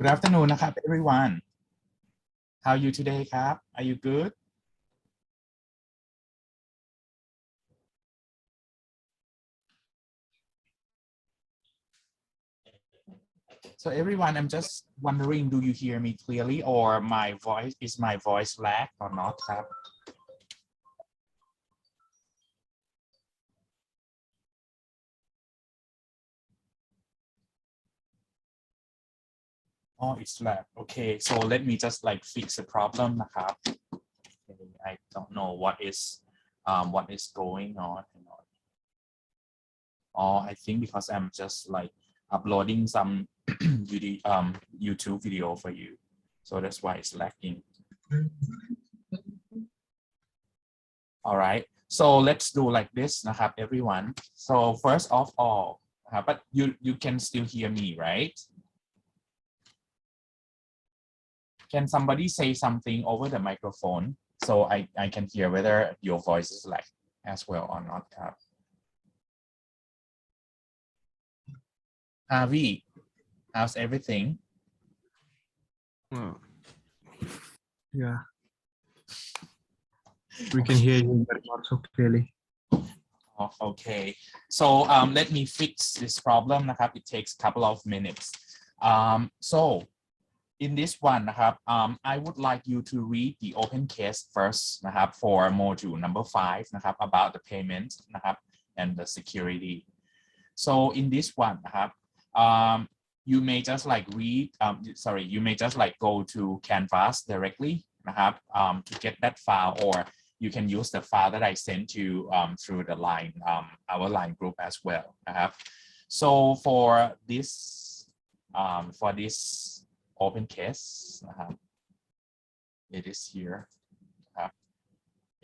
Good afternoon นะครับ everyone. How are you today ครับ Are you good? So everyone, I'm just wondering, do you hear me clearly or my voice lag or not ครับ Oh, it's lag. Okay, so let me just like fix the problem นะครับ Okay, I don't know what is going on. Oh, I think because I'm just like uploading some YouTube video for you, so that's why it's lagging. All right, so let's do like this นะครับ everyone. So first of all, but you can still hear me, right? Can somebody say something over the microphone so I can hear whether your voice is like as well or not ครับ Harvey, how's everything? Yeah, we can hear you, but not so clearly. Oh, okay, so let me fix this problem นะครับ It takes a couple of minutes. So in this one นะครับ I would like you to read the open case first นะครับ for module number 5 นะครับ about the payment นะครับ and the security. So in this one นะครับ you may just like read you may just like go to Canvas directly นะครับ to get that file, or you can use the file that I sent you through the line our line group as well นะครับ so for this open case นะครับ it is here นะครับ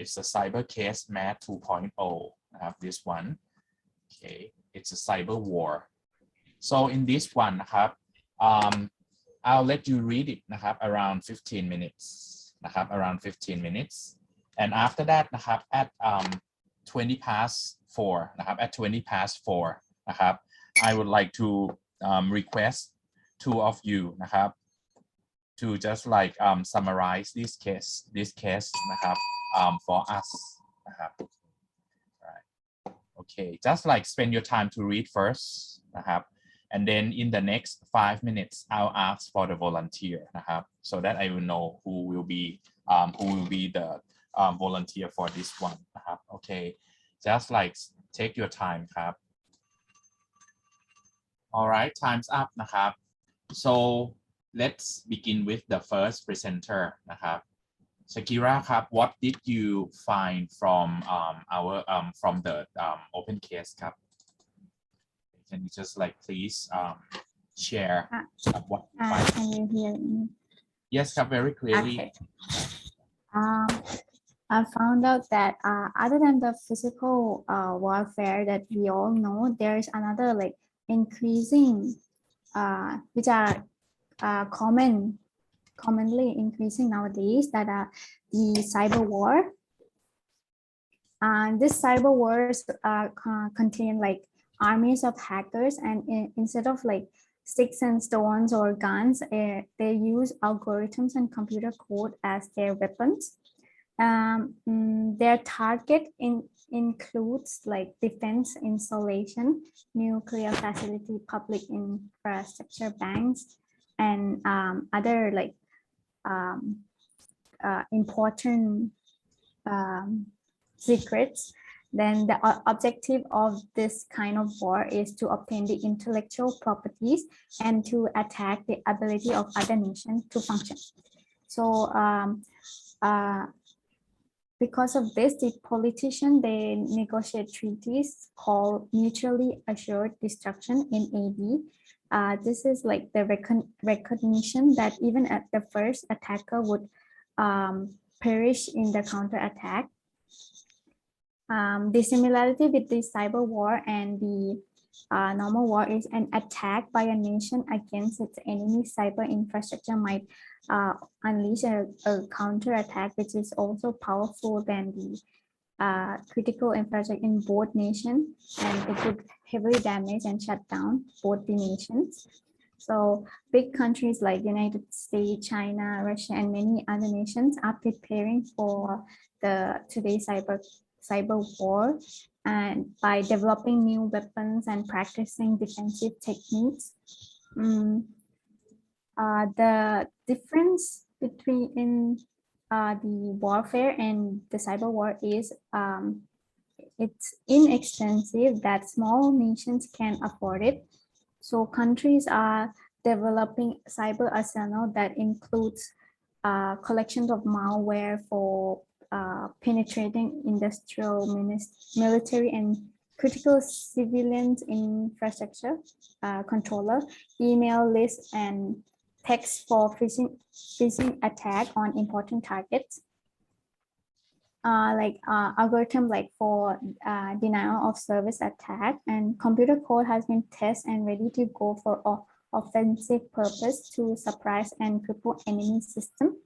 it's a cyber case math 2.0 นะครับ this one. Okay, it's a cyber war. So in this one นะครับ I'll let you read it นะครับ around 15 minutes นะครับ around 15 minutes, and after that นะครับ at 20 past 4 นะครับ at 20 past 4 นะครับ I would like to request two of you นะครับ to just like summarize this case นะครับ for us นะครับ right. Okay, just like spend your time to read first นะครับ, and then in the next 5 minutes I'll ask for the volunteer นะครับ, so that I will know who will be the volunteer for this one นะครับ okay, just like take your time ครับ all right, time's up นะครับ so let's begin with the first presenter นะครับ Shakira ครับ what did you find from from the open case ครับ can you just like please share what you find? Can you hear me? Yes ครับ very clearly. Okay. I found out that other than the physical warfare that we all know, there is another like increasing, which are commonly increasing nowadays, that are the cyber war. And this cyber wars contain like armies of hackers, and instead of like sticks and stones or guns, they use algorithms and computer code as their weapons. Their target includes like defense installation, nuclear facility, public infrastructure, banks, and other like important secrets. Then the objective of this kind of war is to obtain the intellectual properties and to attack the ability of other nations to function. So because of this, the politicians, they negotiate treaties called mutually assured destruction, MAD. This is like the recognition that even at the first attacker would perish in the counterattack. The similarity with the cyber war and the normal war is an attack by a nation against its enemy cyber infrastructure might unleash a counterattack, which is also powerful than the critical infrastructure in both nations, and it would heavily damage and shut down both the nations. So big countries like United States, China, Russia, and many other nations are preparing for today's cyber war, and by developing new weapons and practicing defensive techniques. The difference between the warfare and the cyber war is it's inexpensive that small nations can afford it. So countries are developing cyber arsenal that includes collections of malware for penetrating industrial, military, and critical civilian infrastructure, controller, email lists, and text for phishing attack on important targets. Algorithm like for denial of service attack, and computer code has been tested and ready to go for offensive purpose to surprise and cripple enemy system.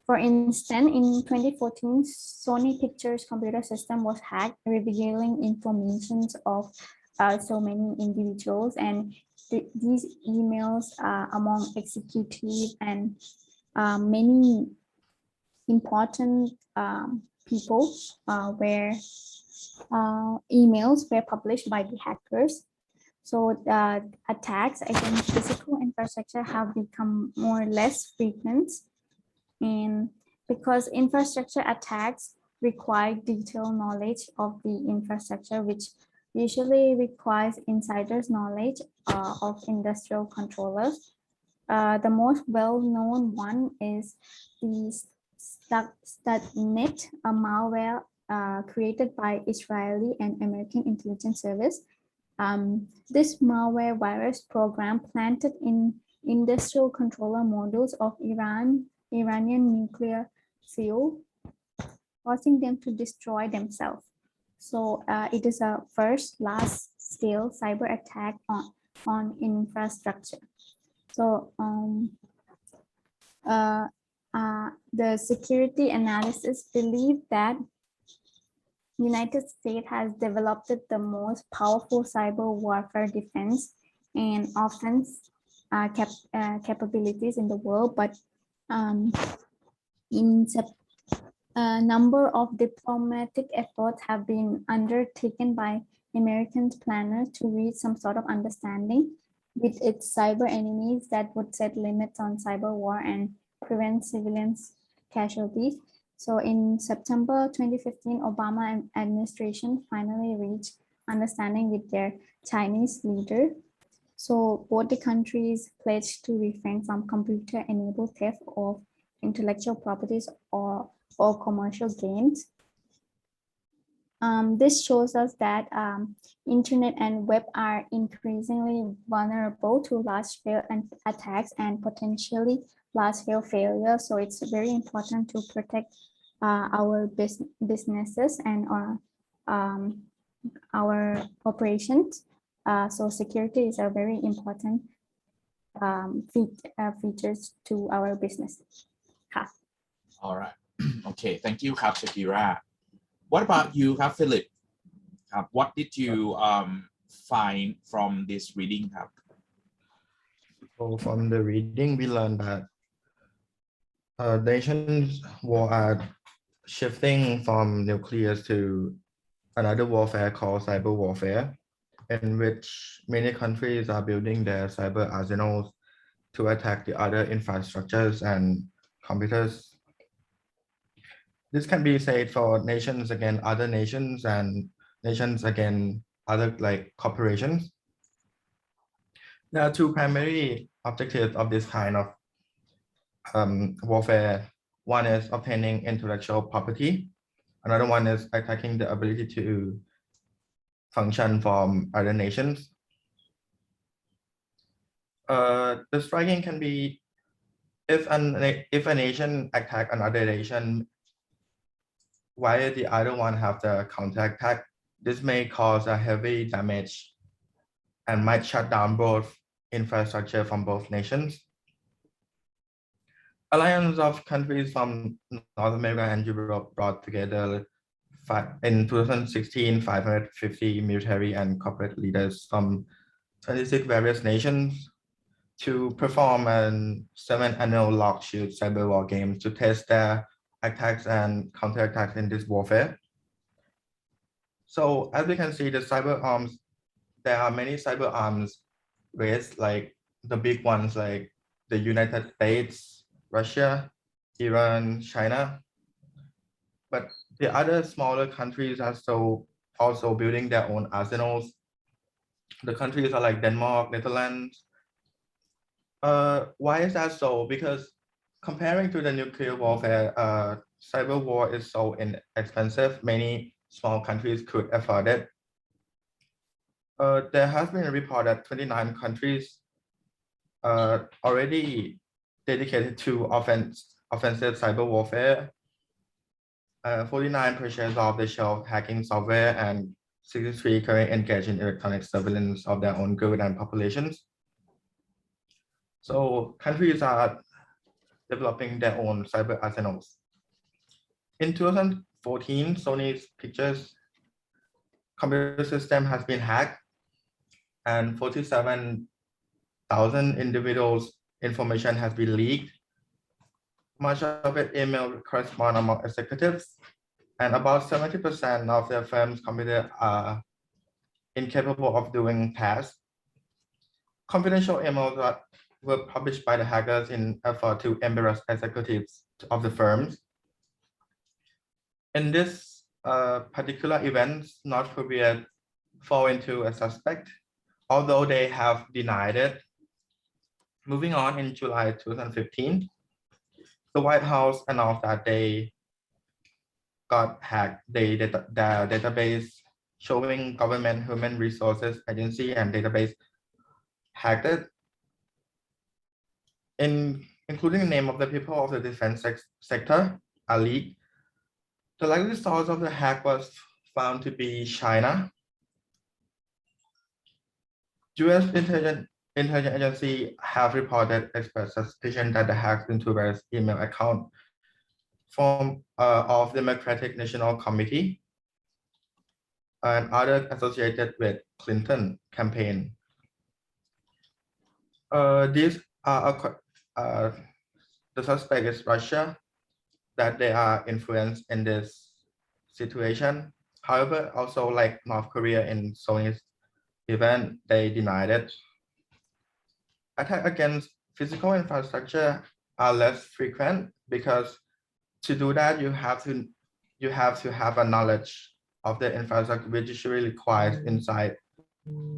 For instance, in 2014, Sony Pictures computer system was hacked, revealing information of so many individuals, and these emails among executives and many important people where emails were published by the hackers. So the attacks against physical infrastructure have become more or less frequent, and because infrastructure attacks require detailed knowledge of the infrastructure, which usually requires insiders' knowledge of industrial controllers. The most well-known one is the Stuxnet, a malware created by Israeli and American intelligence service. This malware virus program planted in industrial controller modules of Iranian nuclear fuel, causing them to destroy themselves. So it is a first large-scale cyber attack on infrastructure. So the security analysis believe that United States has developed the most powerful cyber warfare defense and offense capabilities in the world, but a number of diplomatic efforts have been undertaken by American planners to reach some sort of understanding with its cyber enemies that would set limits on cyber war and prevent civilians casualties. So in September 2015, Obama administration finally reached understanding with their Chinese leader. So both the countries pledged to refrain from computer-enabled theft of intellectual properties or commercial gains. This shows us that internet and web are increasingly vulnerable to large-scale attacks and potentially large-scale failure. So it's very important to protect our businesses and our operations. So security is a very important features to our business. All right. Okay. Thank you, Shakira. What about you, Philip? What did you find from this reading? So from the reading, we learned that nations war are shifting from nuclear to another warfare called cyber warfare, in which many countries are building their cyber arsenals to attack the other infrastructures and computers. This can be said for nations against other nations and nations against other corporations. There are two primary objectives of this kind of warfare. One is obtaining intellectual property. Another one is attacking the ability to function from other nations. The striking can be if a nation attack another nation while the other one have the counterattack. This may cause a heavy damage and might shut down both infrastructure from both nations. Alliance of countries from North America and Europe brought together in 2016 550 military and corporate leaders from 26 various nations to perform an 7 annual log shoot cyber war games to test their attacks and counterattacks in this warfare. So as we can see, the cyber arms, there are many cyber arms race, like the big ones like the United States, Russia, Iran, China. But the other smaller countries are also building their own arsenals. The countries are like Denmark, Netherlands. Why is that so? Because comparing to the nuclear warfare, cyber war is so inexpensive. Many small countries could afford it. There has been a report that 29 countries already dedicated to offensive cyber warfare. 49 purchase off-the-shelf hacking software and 63 currently engaged in electronic surveillance of their own goods and populations. So countries are developing their own cyber arsenals. In 2014, Sony's Pictures computer system has been hacked and 47,000 individuals' information has been leaked. Much of it email correspond among executives, and about 70% of their firm's computers are incapable of doing tasks. Confidential emails were published by the hackers in effort to embarrass executives of the firms. In this particular event, North Korea fall into a suspect, although they have denied it. Moving on, in July 2015, the White House announced that they got hacked. The database showing government human resources agency and database hacked it, including the name of the people of the defense sector, are leaked. The likely source of the hack was found to be China. U.S. intelligence agency have reported expert suspicion that the hacks into various email account of Democratic National Committee and other associated with Clinton campaign. These are the suspect is Russia, that they are influenced in this situation. However, also like North Korea in Sony's event, they denied it. Attacks against physical infrastructure are less frequent because to do that you have to have a knowledge of the infrastructure, which usually requires inside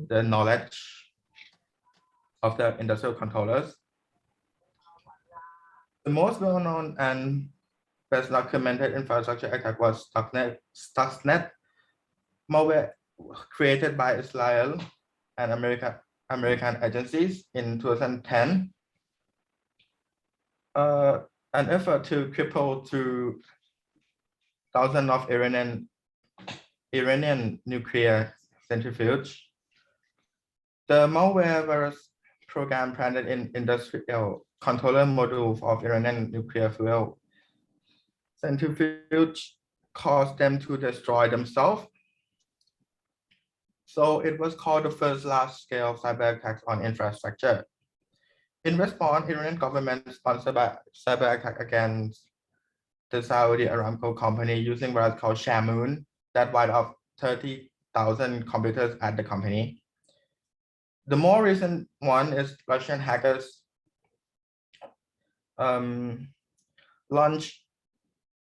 the knowledge of the industrial controllers. The most well-known and best documented infrastructure attack was Stuxnet, malware created by Israel and American agencies in 2010. An effort to cripple to thousands of Iranian nuclear centrifuge. The malware virus program planted in industrial controller modules of Iranian nuclear fuel centrifuge caused them to destroy themselves. So it was called the first large-scale cyber attacks on infrastructure. In response, Iranian government sponsored by cyber attack against the Saudi Aramco company using what is called Shamoon that wiped off 30,000 computers at the company. The more recent one is Russian hackers launched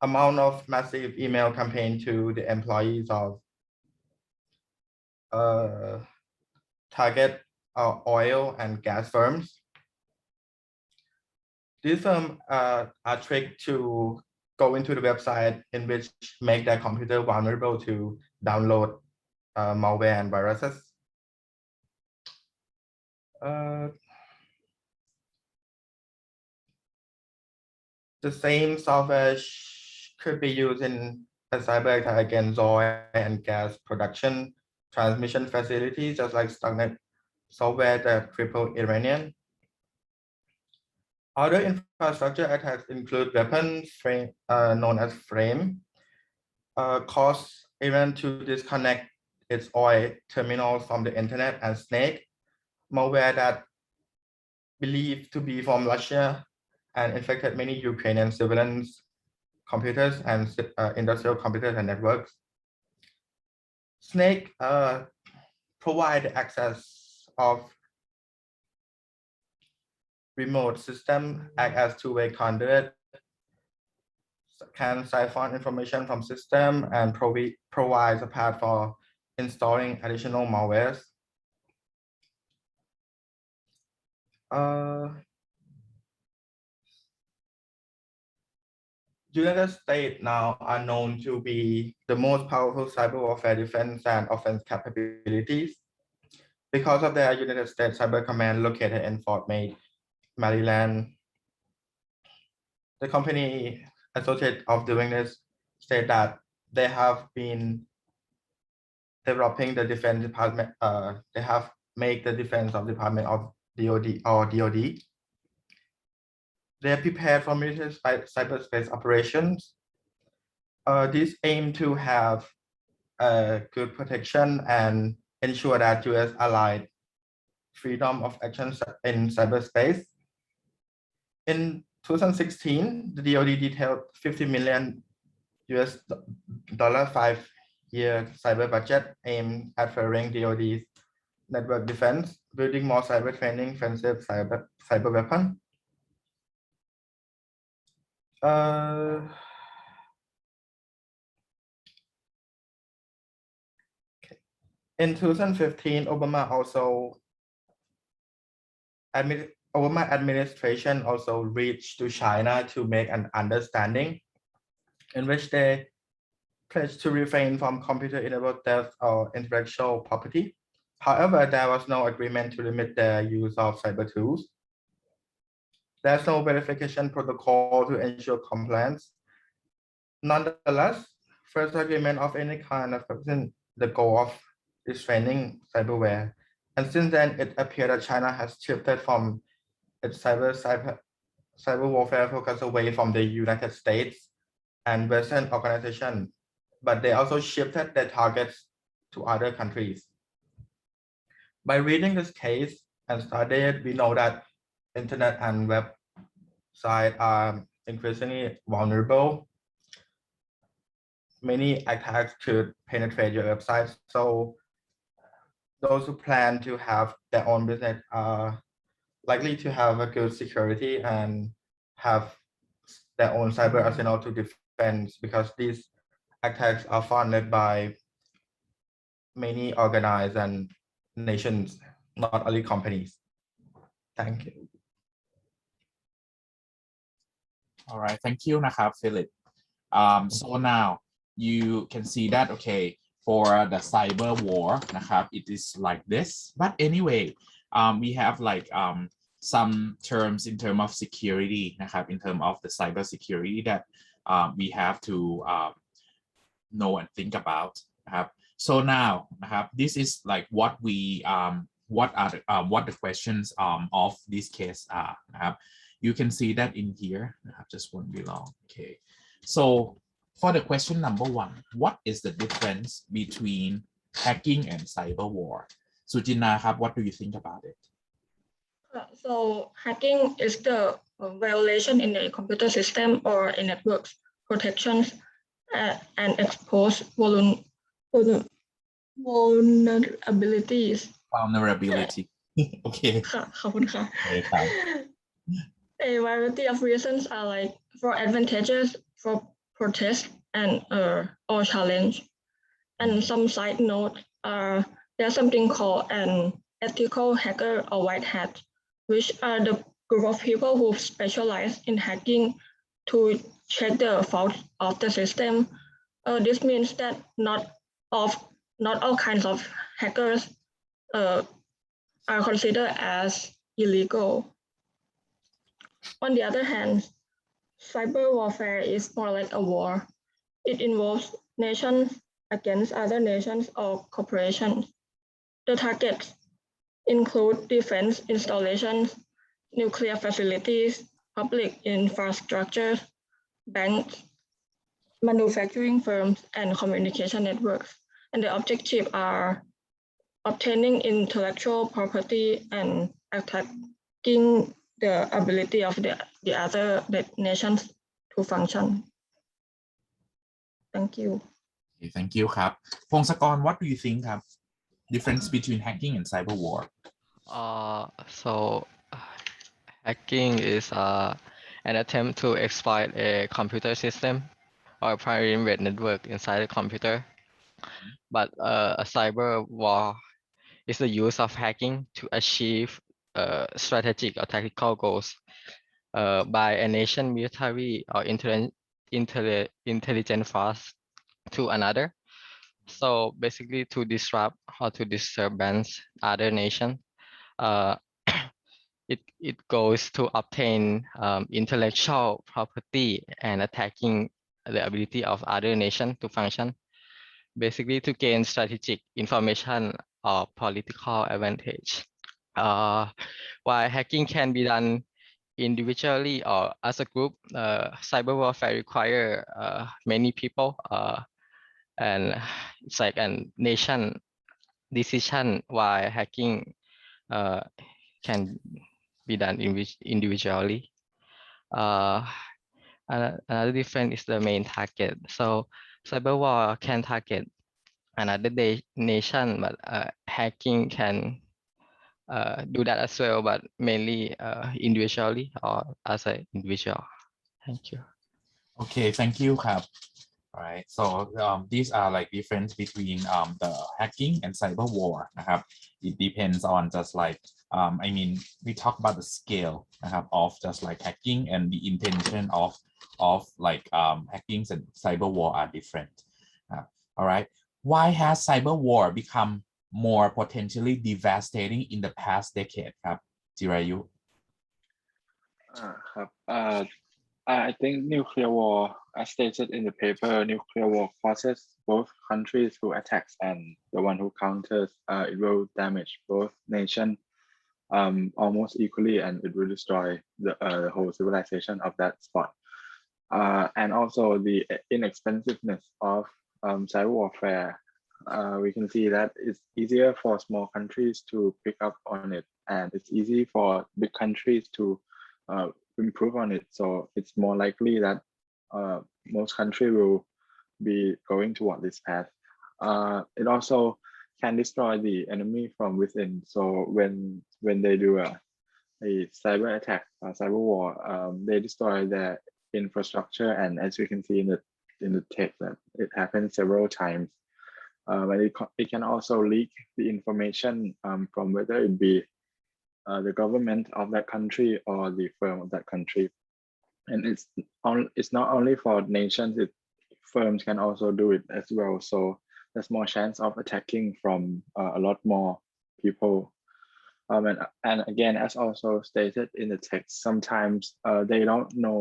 amount of massive email campaign to the employees of target oil and gas firms. These firms are tricked to go into the website in which make their computer vulnerable to download malware and viruses. The same software could be used in a cyber attack against oil and gas production transmission facilities, just like Stuxnet software that crippled Iranian. Other infrastructure attacks include weapons known as Frame, cause Iran to disconnect its oil terminals from the internet, and Snake, malware that believed to be from Russia and infected many Ukrainian surveillance computers and industrial computers and networks. Snake provide access of remote system, act as two-way conduit, can siphon information from system and provides a path for installing additional malwares. United States now are known to be the most powerful cyber warfare defense and offense capabilities because of their United States Cyber Command located in Fort Meade, Maryland. The company associated of doing this state that they have been developing the defense department. They have made the defense of Department of DoD or DoD. They are prepared for military cyberspace operations. These aim to have good protection and ensure that U.S. allied freedom of action in cyberspace. In 2016, the DoD detailed $50 million US 5-year cyber budget aimed at furthering DoD's network defense, building more cyber training, offensive cyber weapon. In 2015, Obama administration also reached to China to make an understanding in which they pledged to refrain from computer-enabled theft or intellectual property. However, there was no agreement to limit their use of cyber tools. There's no verification protocol to ensure compliance. Nonetheless, first agreement of any kind of the goal of restraining cyberware. And since then, it appeared that China has shifted from its cyber warfare focus away from the United States and Western organizations, but they also shifted their targets to other countries. By reading this case and studying, we know that internet and websites are increasingly vulnerable. Many attacks could penetrate your website. So those who plan to have their own business are likely to have a good security and have their own cyber arsenal to defend, because these attacks are funded by many organized and nations, not only companies. Thank you. All right, thank you,นะครับ, Philip. So now you can see that, okay, for the cyber war,นะครับ, it is like this. But anyway, we have like some terms in terms of security,นะครับ, in terms of the cyber security that we have to know and think about. So now, this is like what we what the questions of this case are. You can see that in here. Just won't be long. Okay. So for the question number 1, what is the difference between hacking and cyber war? Sujina, what do you think about it? So hacking is the violation in a computer system or a network protections and expose vulnerabilities. Vulnerability. Okay. A variety of reasons are like for advantages, for protest, and or challenge. And some side note there's something called an ethical hacker or white hat, which are the group of people who specialize in hacking to check the faults of the system. This means that not all kinds of hackers are considered as illegal. On the other hand, cyber warfare is more like a war. It involves nations against other nations or corporations. The targets include defense installations, nuclear facilities, public infrastructure, banks, manufacturing firms, and communication networks. And the objectives are obtaining intellectual property and attacking the ability of the other nations to function. Thank you. Okay, thank you ครับ Pongsakorn, what do you think ครับ difference between hacking and cyber war? So hacking is an attempt to exploit a computer system or private network inside the computer. But a cyber war is the use of hacking to achieve strategic or tactical goals by a nation military or intelligent force to another. So basically to disrupt or to disturbance other nation. It goes to obtain intellectual property and attacking the ability of other nation to function, basically to gain strategic information or political advantage. While hacking can be done individually or as a group, cyber warfare require many people, and it's like a nation decision, while hacking can be done individually. Another difference is the main target. So cyber war can target another nation, but hacking can do that as well, but mainly individually or as an individual. Thank you. Okay, thank you ครับ Alright, so these are like difference between the hacking and cyber war นะครับ It depends on just like I mean we talk about the scale นะครับ of just like hacking and the intention of like hacking and cyber war are different. Alright, why has cyber war become more potentially devastating in the past decade ครับ Jirayu? ครับ I think nuclear war, as stated in the paper, nuclear war causes both countries who attacks and the one who counters. It will damage both nations almost equally, and it will destroy the whole civilization of that spot. And also the inexpensiveness of cyber warfare. We can see that it's easier for small countries to pick up on it, and it's easy for big countries to improve on it. So it's more likely that most countries will be going toward this path. It also can destroy the enemy from within. So when they do a cyber attack, cyber war, they destroy their infrastructure, and as we can see in the text, that it happens several times. And it can also leak the information from whether it be the government of that country or the firm of that country. And it's not only for nations, firms can also do it as well. So there's more chance of attacking from a lot more people. And again, as also stated in the text, sometimes they don't know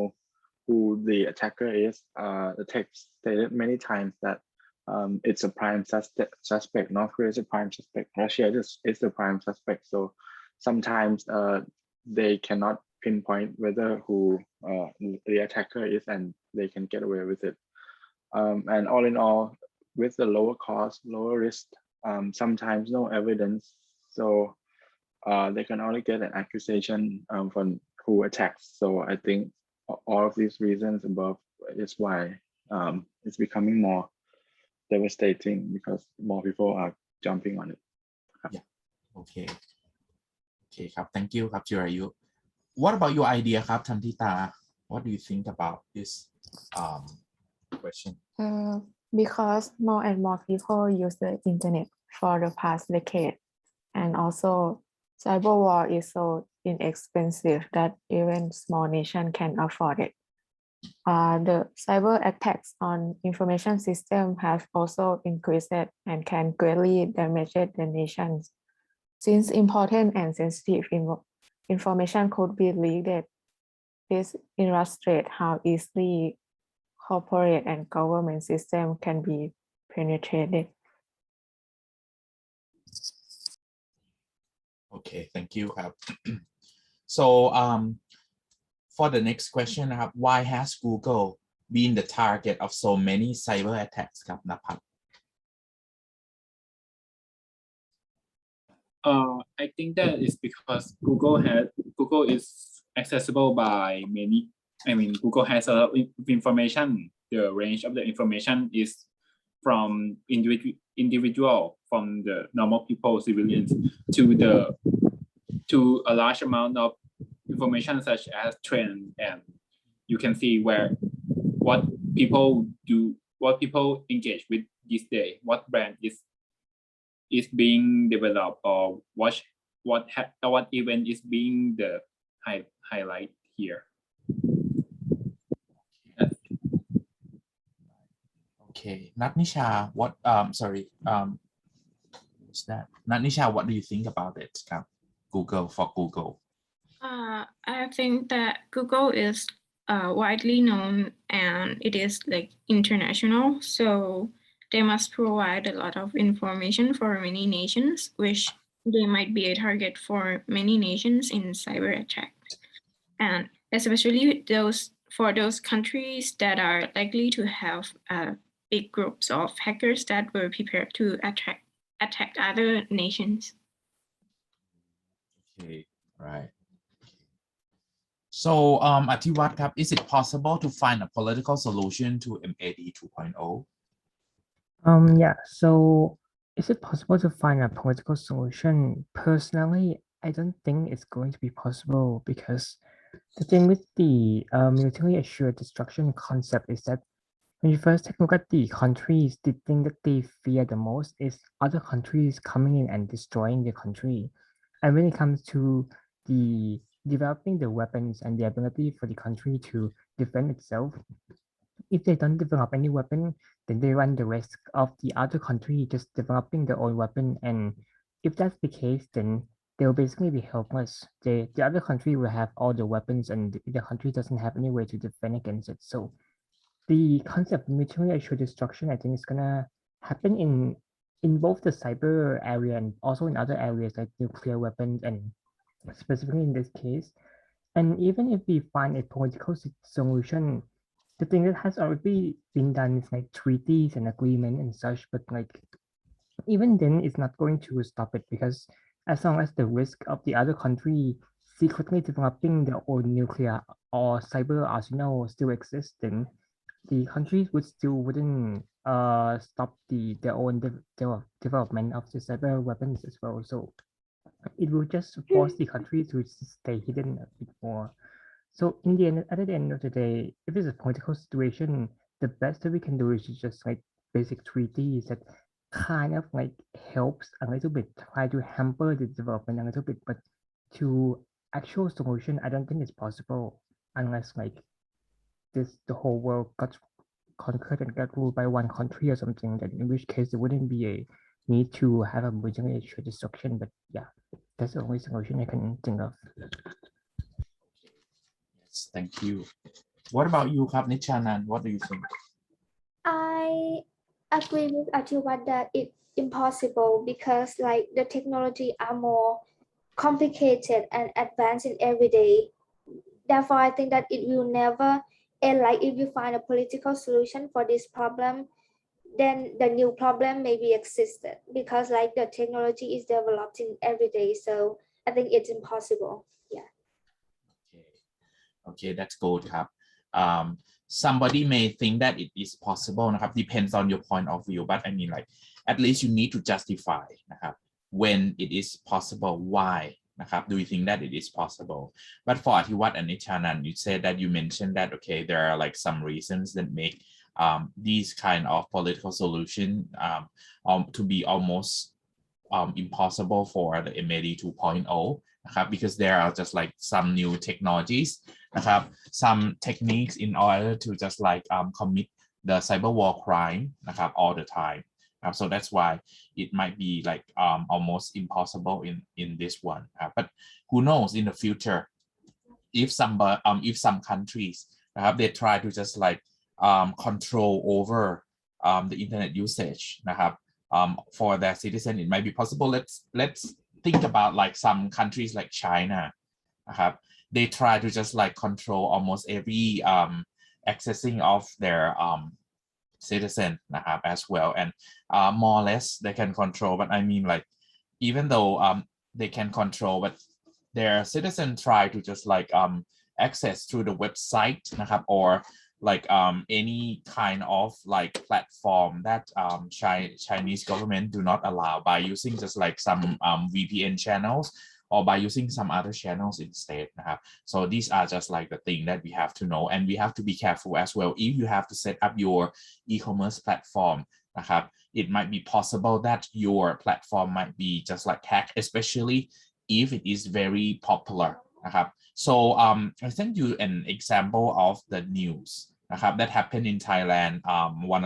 who the attacker is. The text stated many times that it's a prime suspect. North Korea is a prime suspect. Russia is the prime suspect. So sometimes they cannot pinpoint whether who the attacker is, and they can get away with it. And all in all, with the lower cost, lower risk, sometimes no evidence, so they can only get an accusation from who attacks. So I think all of these reasons above is why it's becoming more devastating, because more people are jumping on it. Yeah. Okay. Okay ครับ thank you ครับ Jirayu. What about your idea ครับ Thantita? What do you think about this question? Because more and more people use the internet for the past decade, and also cyber war is so inexpensive that even small nation can afford it. The cyber attacks on information system have also increased and can greatly damage the nations. Since important and sensitive information could be leaked, this illustrates how easily corporate and government system can be penetrated. Okay, thank you ครับ So for the next question นะครับ why has Google been the target of so many cyber attacks ครับ นภัส I think that is because Google is accessible by many. I mean, Google has a lot of information. The range of the information is from individual, from the normal people, civilians, to a large amount of information such as trend, and you can see what people do, what people engage with this day, what brand is being developed, or what event is being the highlight here. Okay, Natnisha, what sorry, what's that? Natnisha, what do you think about it? Google, for Google. I think that Google is widely known and it is like international, so they must provide a lot of information for many nations, which they might be a target for many nations in cyber attacks, and especially for those countries that are likely to have big groups of hackers that were prepared to attack other nations. Okay, right. So, Atiwat, is it possible to find a political solution to MAD 2.0? Yeah, so is it possible to find a political solution? Personally, I don't think it's going to be possible because the thing with the military assured destruction concept is that when you first take a look at the countries, the thing that they fear the most is other countries coming in and destroying the country. And when it comes to the developing the weapons and the ability for the country to defend itself, if they don't develop any weapon, then they run the risk of the other country just developing their own weapon. And if that's the case, then they'll basically be helpless. The other country will have all the weapons and the country doesn't have any way to defend against it. So the concept of mutually assured destruction, I think, is gonna happen in both the cyber area and also in other areas like nuclear weapons, and specifically in this case. And even if we find a political solution, the thing that has already been done is like treaties and agreement and such, but like even then it's not going to stop it, because as long as the risk of the other country secretly developing their own nuclear or cyber arsenal still exists, then the countries wouldn't stop their own development of the cyber weapons as well. So it will just force the country to stay hidden a bit more. So in the end, at the end of the day, if it's a political situation, the best that we can do is just like basic treaties that kind of like helps a little bit, try to hamper the development a little bit, but to actual solution, I don't think it's possible unless like the whole world got conquered and got ruled by one country or something, then in which case there wouldn't be a need to have a mutually assured destruction. But yeah, that's the only solution I can think of. Yes, thank you. What about you, Nichanan? What do you think? I agree with Atiwat that it's impossible because like the technology are more complicated and advanced in every day. Therefore, I think that it will never end. Like if you find a political solution for this problem, then the new problem maybe existed because like the technology is developing every day. So I think it's impossible. Yeah. Okay, that's good. Somebody may think that it is possible, depends on your point of view, but I mean like at least you need to justify when it is possible, why do you think that it is possible? But for Atiwat and Nichanan, you said that you mentioned that okay, there are like some reasons that make these kind of political solution to be almost impossible for the MAD 2.0 because there are just like some new technologies, some techniques in order to just like commit the cyber war crime all the time. So that's why it might be like almost impossible in this one. But who knows in the future if some countries they try to just like control over the internet usage for their citizen, it might be possible. Let's think about like some countries like China. They try to just like control almost every accessing of their citizen as well, and more or less they can control. But I mean like even though they can control, but their citizens try to just like access through the website นะครับ or like any kind of like platform that Chinese government do not allow by using just like some VPN channels or by using some other channels instead นะครับ so these are just like the thing that we have to know, and we have to be careful as well if you have to set up your e-commerce platform นะครับ it might be possible that your platform might be just like hacked, especially if it is very popular นะครับ so I sent you an example of the news นะครับ that happened in Thailand 1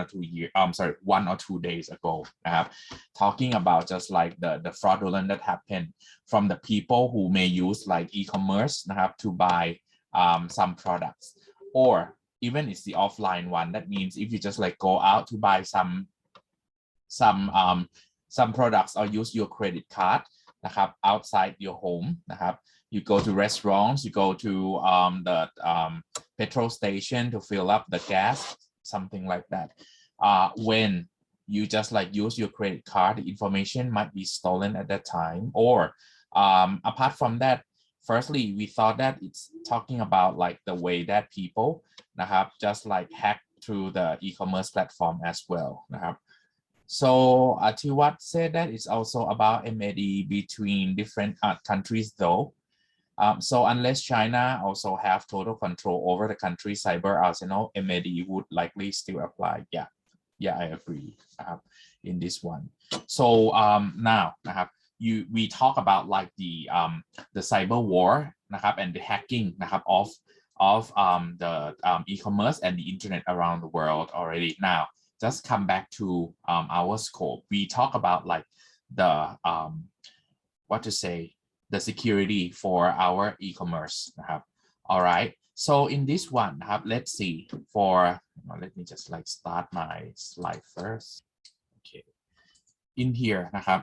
or 2 days ago นะครับ talking about just like the fraudulent that happened from the people who may use like e-commerce นะครับ to buy some products, or even it's the offline one. That means if you just like go out to buy some products or use your credit card นะครับ outside your home นะครับ you go to restaurants, you go to the petrol station to fill up the gas, something like that. When you just like use your credit card, the information might be stolen at that time. Or apart from that, firstly, we thought that it's talking about like the way that people นะครับ just like hack through the e-commerce platform as well นะครับ. So Atiwat said that it's also about MAD between different countries though. So unless China also have total control over the country's cyber arsenal, MAD would likely still apply. Yeah, I agree in this one. So now we talk about like the cyber war นะครับ and the hacking นะครับ of the e-commerce and the internet around the world already. Now just come back to our scope. We talk about like the what to say, the security for our e-commerce นะครับ all right, so in this one นะครับ let's see for let me just like start my slide first. Okay, in here นะครับ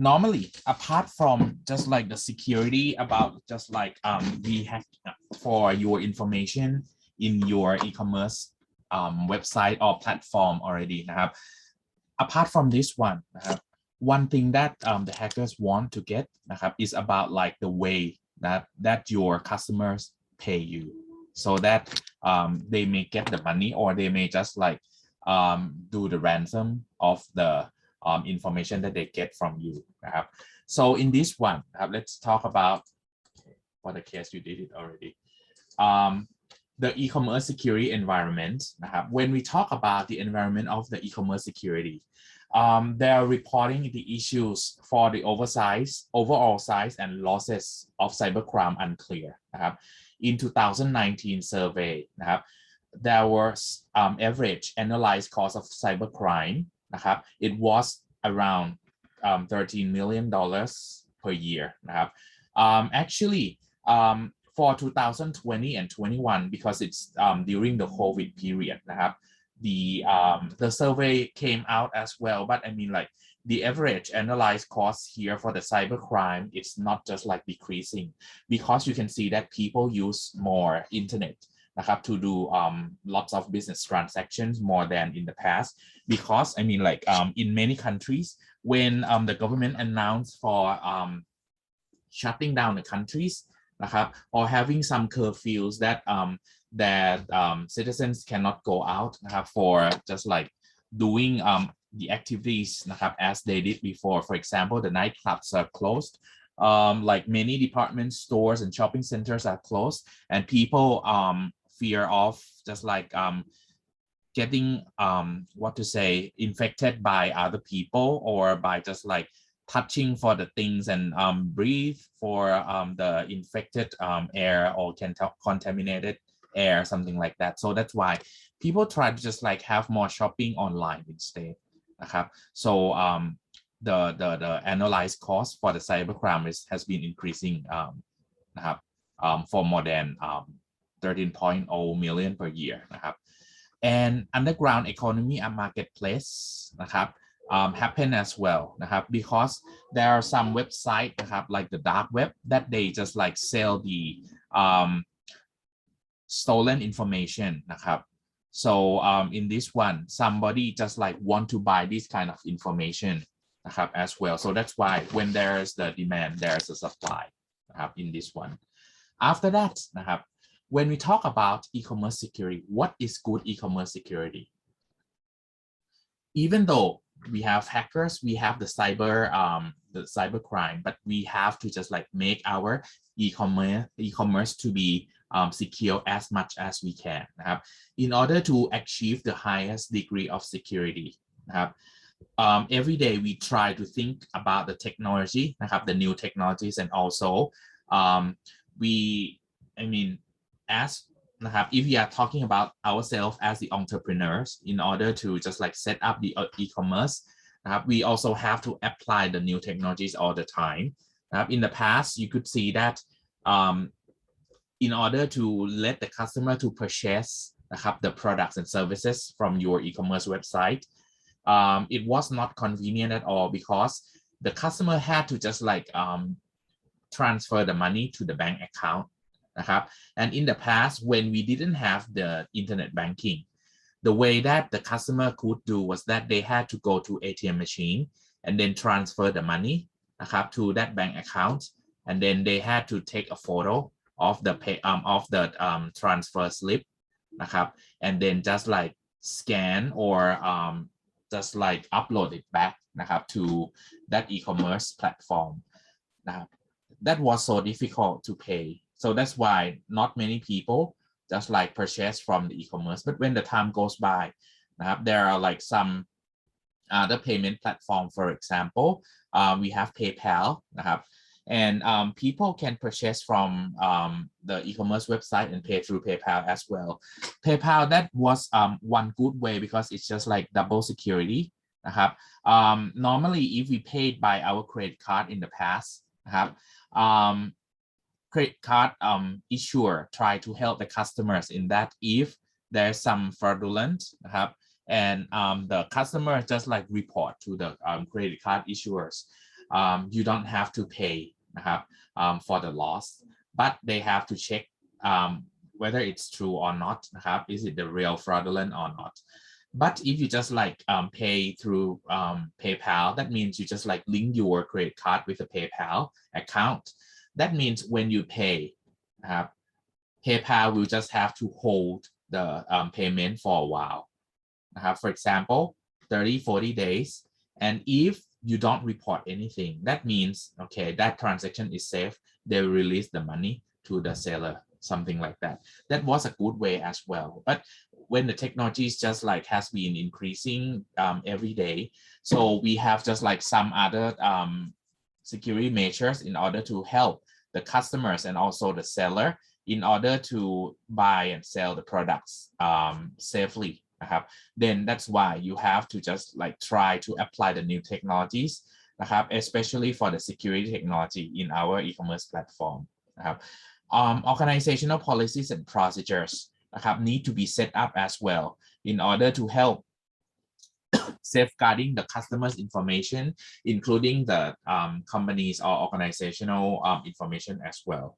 normally apart from just like the security about just like we have for your information in your e-commerce website or platform already นะครับ apart from this one นะครับ one thing that the hackers want to get นะครับ is about like the way that your customers pay you, so that they may get the money, or they may just like do the ransom of the information that they get from you นะครับ. so in this one นะครับ let's talk about, for the case you did it already, the e-commerce security environment นะครับ. when we talk about the environment of the e-commerce security, they are reporting the issues for the overall size and losses of cybercrime unclear นะครับ. in 2019 survey นะครับ there was average analyzed cost of cybercrime นะครับ. it was around $13 million per year นะครับ. actually for 2020 and 21, because it's during the COVID period นะครับ, the survey came out as well, but I mean like the average analyzed cost here for the cybercrime, it's not just like decreasing, because you can see that people use more internet นะครับ to do lots of business transactions more than in the past, because I mean like in many countries when the government announced for shutting down the countries นะครับ or having some curfews that citizens cannot go out นะครับ for just like doing the activities นะครับ as they did before. For example, the nightclubs are closed, like many department stores and shopping centers are closed, and people fear of just like getting what to say, infected by other people, or by just like touching for the things and breathe for the infected air or contaminated air, something like that. So that's why people try to just like have more shopping online instead นะครับ. so the analyzed cost for the cybercrime has been increasing นะครับ for more than 13.0 million per year นะครับ. and underground economy and marketplace นะครับ happen as well นะครับ because there are some websites นะครับ like the dark web, that they just like sell the stolen information นะครับ. so in this one, somebody just like want to buy this kind of information as well. So that's why when there's the demand, there's a supply in this one. After that, when we talk about e-commerce security, what is good e-commerce security? Even though we have hackers, we have the cyber crime, but we have to just like make our e-commerce to be secure as much as we can in order to achieve the highest degree of security. Every day we try to think about the technology, the new technologies, and also if we are talking about ourselves as the entrepreneurs, in order to just like set up the e-commerce, we also have to apply the new technologies all the time. In the past, you could see that in order to let the customer to purchase the products and services from your e-commerce website, it was not convenient at all, because the customer had to just like transfer the money to the bank account. And in the past, when we didn't have the internet banking, the way that the customer could do was that they had to go to ATM machine and then transfer the money to that bank account, and then they had to take a photo of the transfer slip, and then just like scan or just like upload it back to that e-commerce platform. That was so difficult to pay. So that's why not many people just like purchase from the e-commerce. But when the time goes by, there are like some other payment platform. For example, we have PayPal, and people can purchase from the e-commerce website and pay through PayPal as well. PayPal, that was one good way, because it's just like double security. Normally, if we paid by our credit card in the past, credit card issuer try to help the customers in that if there's some fraudulent, and the customer just like report to the credit card issuers. You don't have to pay for the loss, but they have to check whether it's true or not. Is it the real fraudulent or not? But if you just like pay through PayPal, that means you just like link your credit card with a PayPal account. That means when you pay, PayPal will just have to hold the payment for a while. For example, 30-40 days. And if you don't report anything, that means, okay, that transaction is safe. They will release the money to the seller, something like that. That was a good way as well. But when the technology is just like has been increasing every day, so we have just like some other security measures in order to help the customers and also the seller in order to buy and sell the products safely. Then that's why you have to just like try to apply the new technologies, especially for the security technology in our e-commerce platform. Organizational policies and procedures need to be set up as well in order to help safeguarding the customer's information, including the companies or organizational information as well.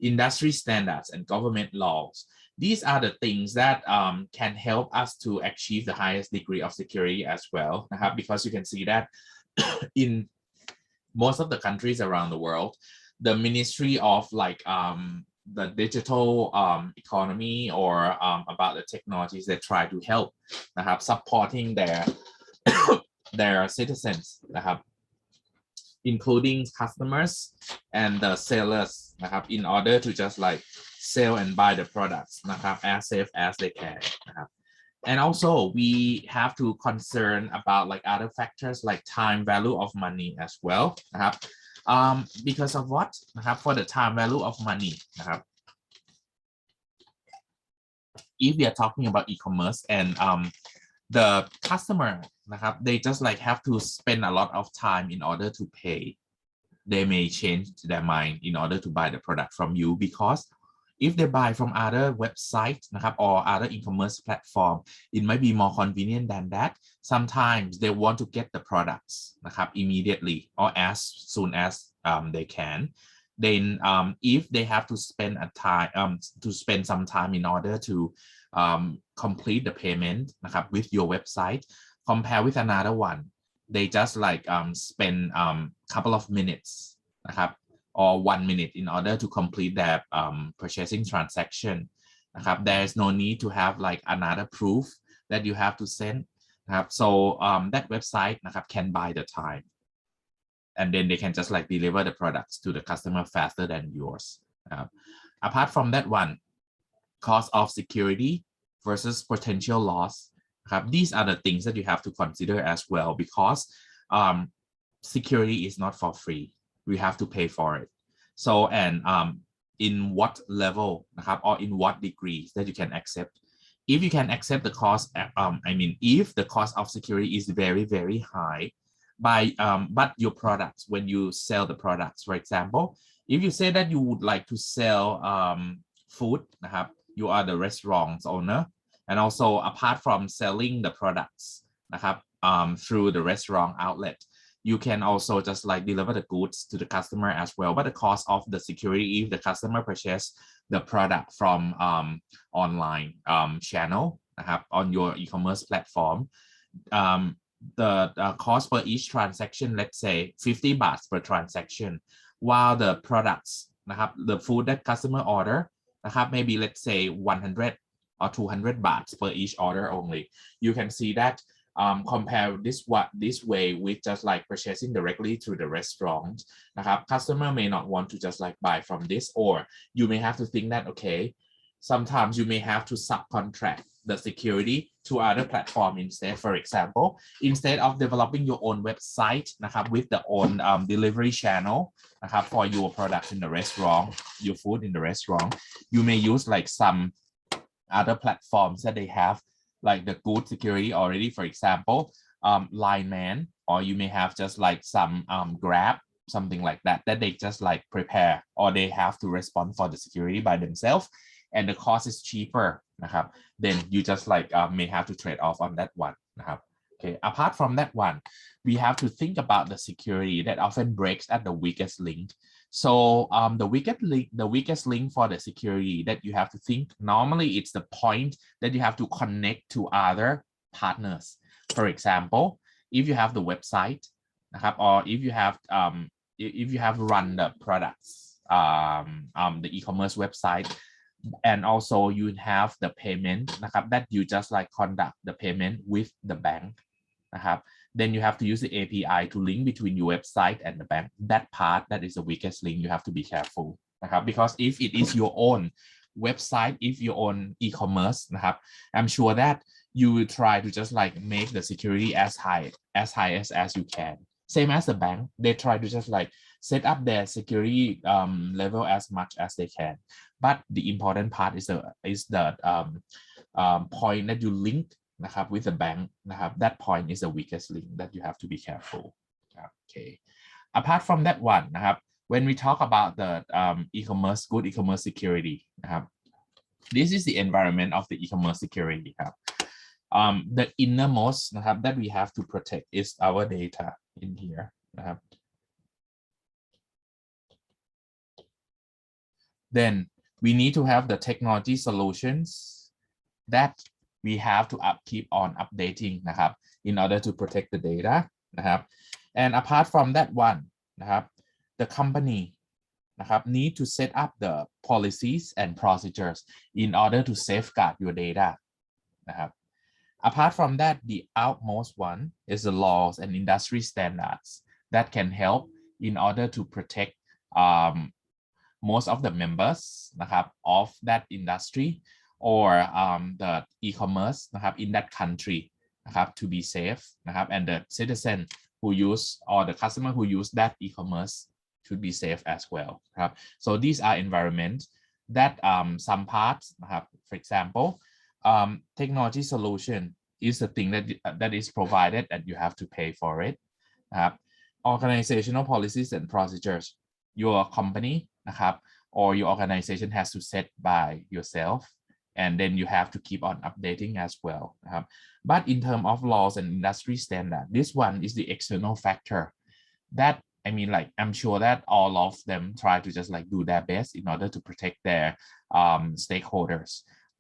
Industry standards and government laws. These are the things that can help us to achieve the highest degree of security as well, because you can see that in most of the countries around the world, the Ministry of like the digital economy or about the technologies that try to help supporting their citizens, including customers and the sellers, in order to just like sell and buy the products as safe as they can. And also we have to concern about like other factors like time value of money as well. Because of what? For the time value of money, if we are talking about e-commerce and the customer, they just like have to spend a lot of time in order to pay. They may change their mind in order to buy the product from you, because if they buy from other websites or other e-commerce platform, it might be more convenient than that. Sometimes they want to get the products immediately or as soon as they can. Then if they have to spend some time in order to complete the payment with your website, compare with another one they just like spend couple of minutes นะครับ or 1 minute in order to complete their purchasing transaction นะครับ there is no need to have like another proof that you have to send นะครับ so that website นะครับ can buy the time and then they can just like deliver the products to the customer faster than yours นะครับ apart from that one cost of security versus potential loss นะครับ these are the things that you have to consider as well because security is not for free we have to pay for it so and in what level นะครับ or in what degree that you can accept if you can accept the cost I mean if the cost of security is very very high by but your products when you sell the products for example if you say that you would like to sell food นะครับ you are the restaurant's owner and also apart from selling the products นะครับ through the restaurant outlet you can also just like deliver the goods to the customer as well but the cost of the security if the customer purchase the product from online channel นะครับ on your e-commerce platform the cost per each transaction let's say 50 baht per transaction while the products นะครับ the food that customer order นะครับ maybe let's say 100 or 200 baht per each order only you can see that compare this way with just like purchasing directly through the restaurant นะครับ customer may not want to just like buy from this or you may have to think that okay sometimes you may have to subcontract the security to other platform instead for example instead of developing your own website นะครับ with the own delivery channel นะครับ for your product in the restaurant your food in the restaurant you may use like some other platforms that they have like the good security already for example lineman or you may have just like some grab something like that they just like prepare or they have to respond for the security by themselves and the cost is cheaper นะครับ then you just like may have to trade off on that one นะครับ okay apart from that one we have to think about the security that often breaks at the weakest link so the weakest link for the security that you have to think normally it's the point that you have to connect to other partners for example if you have the website นะครับ or if you have run the products the e-commerce website and also you have the payment นะครับ that you just like conduct the payment with the bank นะครับ then you have to use the API to link between your website and the bank that part that is the weakest link you have to be careful นะครับ because if it is your own website if your own e-commerce นะครับ I'm sure that you will try to just like make the security as high as you can same as the bank they try to just like set up their security level as much as they can but the important part is the point that you link นะครับ with the bank นะครับ that point is the weakest link that you have to be careful okay apart from that one นะครับ when we talk about the good e-commerce security นะครับ this is the environment of the e-commerce security ครับ the innermost นะครับ that we have to protect is our data in here นะครับ then we need to have the technology solutions that we have to keep on updating นะครับ in order to protect the data นะครับ and apart from that one นะครับ the company นะครับ need to set up the policies and procedures in order to safeguard your data นะครับ apart from that the outmost one is the laws and industry standards that can help in order to protect most of the members นะครับ of that industry or the e-commerce นะครับ in that country นะครับ to be safe นะครับ and the citizen who use or the customer who use that e-commerce should be safe as well ครับ so these are environments that some parts นะครับ for example technology solution is the thing that is provided and you have to pay for it นะครับ organizational policies and procedures your company นะครับ or your organization has to set by yourself and then you have to keep on updating as well นะครับ but in terms of laws and industry standard this one is the external factor that I mean like I'm sure that all of them try to just like do their best in order to protect their stakeholders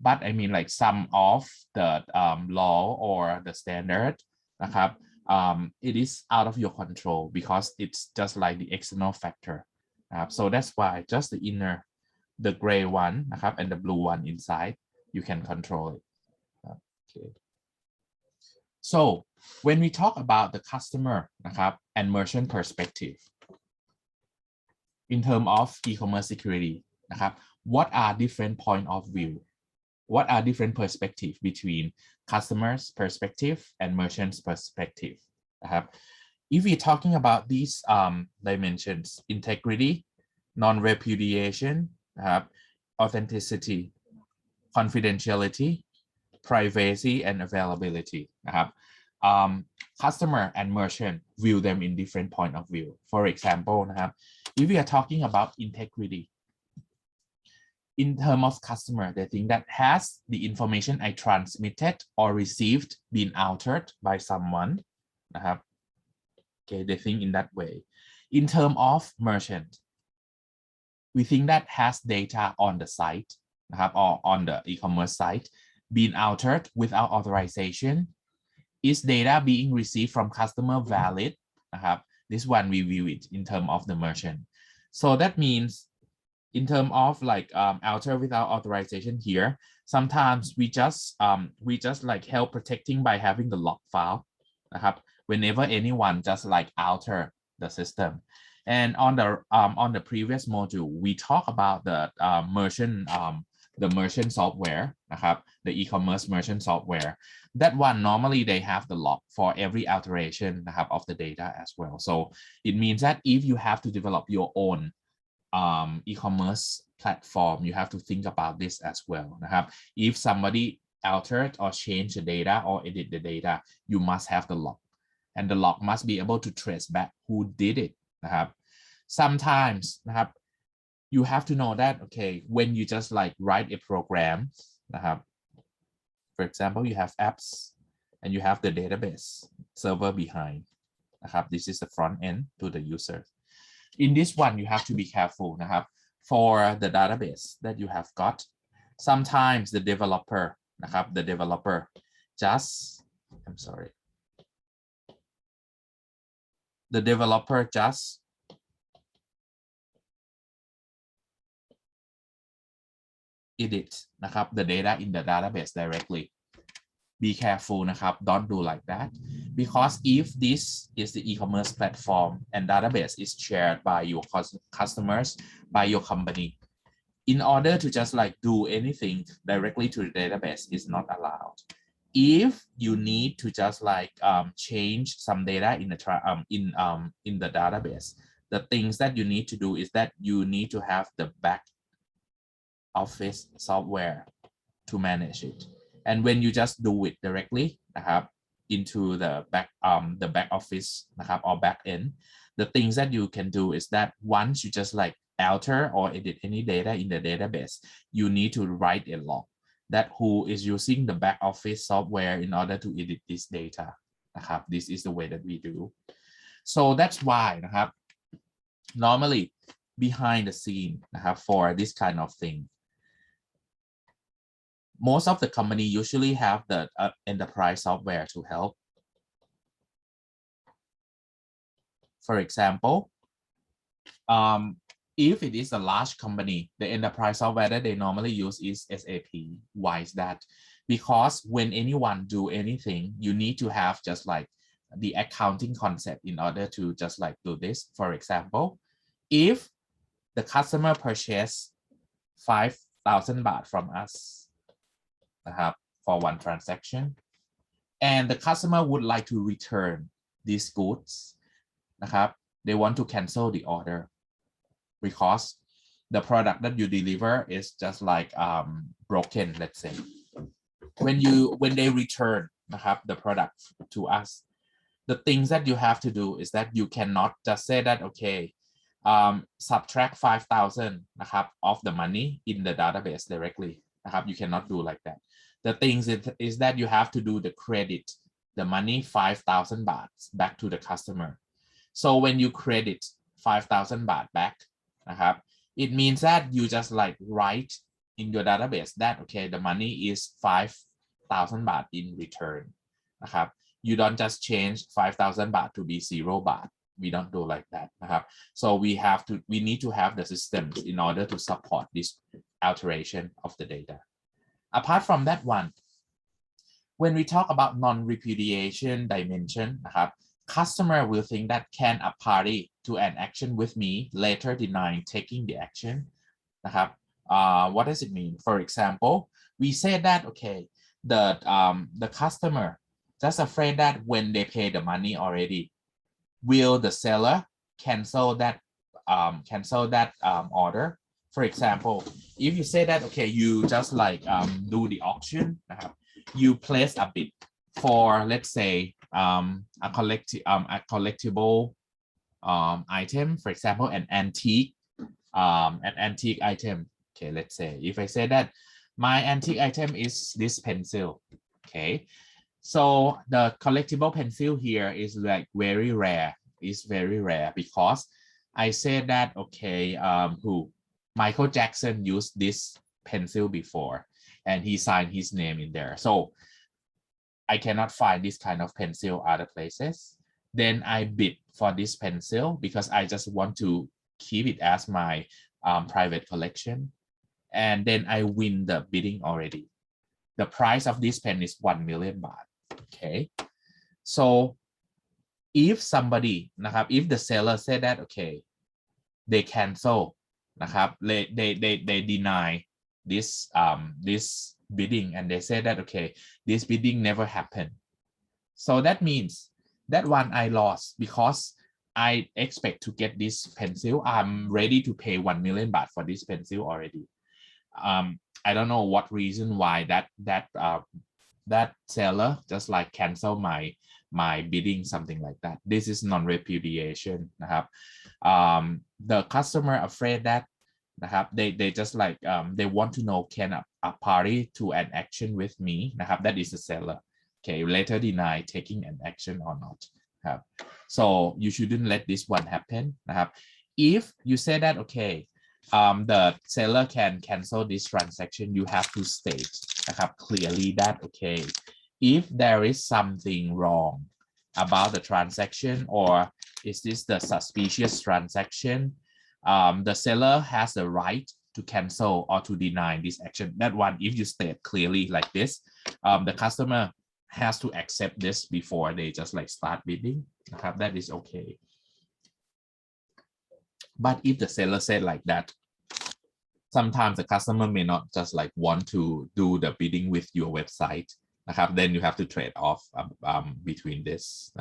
but I mean like some of the law or the standard นะครับ it is out of your control because it's just like the external factor. So that's why just the inner, the gray one and the blue one inside, you can control it. Okay. So when we talk about the customer and merchant perspective, in terms of e-commerce security, what are different point of view? What are different perspectives between customers' perspective and merchants' perspective? If we're talking about these dimensions, integrity, non-repudiation, authenticity, confidentiality, privacy, and availability. Customer and merchant view them in different point of view. For example, if we are talking about integrity, in terms of customer, they think that has the information I transmitted or received been altered by someone. Okay, they think in that way. In terms of merchant, we think that has data on the site or on the e-commerce site been altered without authorization. Is data being received from customer valid? This one we view it in terms of the merchant. So that means in terms of like alter without authorization here, sometimes we just like help protecting by having the log file. Whenever anyone just like alter the system. And on the previous module, we talk about the merchant software, the e-commerce merchant software. That one normally they have the log for every alteration of the data as well. So it means that if you have to develop your own e-commerce platform, you have to think about this as well. If somebody altered or changed the data or edit the data, you must have the log, and the log must be able to trace back who did it. Sometimes you have to know that, okay, when you just like write a program, for example, you have apps and you have the database server behind. This is the front end to the user. In this one, you have to be careful for the database that you have got. Sometimes the developer just, the developer just edit the data in the database directly. Be careful, don't do like that, because if this is the e-commerce platform and database is shared by your customers, by your company, in order to just like do anything directly to the database is not allowed. If you need to just like change some data in the database, the things that you need to do is that you need to have the back office software to manage it. And when you just do it directly into the back office or back end, the things that you can do is that once you just like alter or edit any data in the database, you need to write a log that who is using the back office software in order to edit this data. This is the way that we do. So that's why normally behind the scene for this kind of thing, most of the company usually have the enterprise software to help. For example, if it is a large company, the enterprise software that they normally use is SAP. Why is that? Because when anyone do anything, you need to have just like the accounting concept in order to just like do this. For example, if the customer purchased 5,000 baht from us for one transaction, and the customer would like to return these goods, they want to cancel the order because the product that you deliver is just like broken, let's say. When they return the product to us, the things that you have to do is that you cannot just say that, okay, subtract 5,000 of the money in the database directly. You cannot do like that. The things is that you have to do the credit, the money 5,000 baht back to the customer. So when you credit 5,000 baht back, it means that you just like write in your database that, okay, the money is 5,000 baht in return. you don't just change 5,000 baht to be 0 baht. We don't do like that นะครับ so we need to have the systems in order to support this alteration of the data. Apart from that one, when we talk about non-repudiation dimension นะครับ customer will think that can a party to an action with me later denying taking the action นะครับ what does it mean? For example, we say that okay, the customer just afraid that when they pay the money already, will the seller cancel that order? For example, if you say that okay, you just like do the auction นะครับ you place a bid for, let's say, a collectible item, for example, an antique item. Okay, let's say if I say that my antique item is this pencil. Okay, so the collectible pencil here is like very rare. It's very rare because I said that okay, Michael Jackson used this pencil before and he signed his name in there. So I cannot find this kind of pencil other places. Then I bid for this pencil because I just want to keep it as my private collection. And then I win the bidding already. The price of this pen is 1 million baht. Okay. So if somebody นะครับ if the seller said that okay, they cancel นะครับ they deny this bidding and they say that okay, this bidding never happened. So that means that one I lost because I expect to get this pencil. I'm ready to pay 1 million baht for this pencil already. I don't know what reason why that seller just like cancel my bidding, something like that. This is non-repudiation นะครับ the customer afraid that นะครับ they just like they want to know can a party to an action with me นะครับ that is the seller. Okay, later deny taking an action or not ครับ so you shouldn't let this one happen นะครับ if you say that okay, the seller can cancel this transaction, you have to state นะครับ clearly that okay, if there is something wrong about the transaction or is this the suspicious transaction, the seller has the right to cancel or to deny this action. That one, if you state clearly like this, the customer has to accept this before they just like start bidding. That is okay. But if the seller said like that, sometimes the customer may not just like want to do the bidding with your website. Then you have to trade off between this.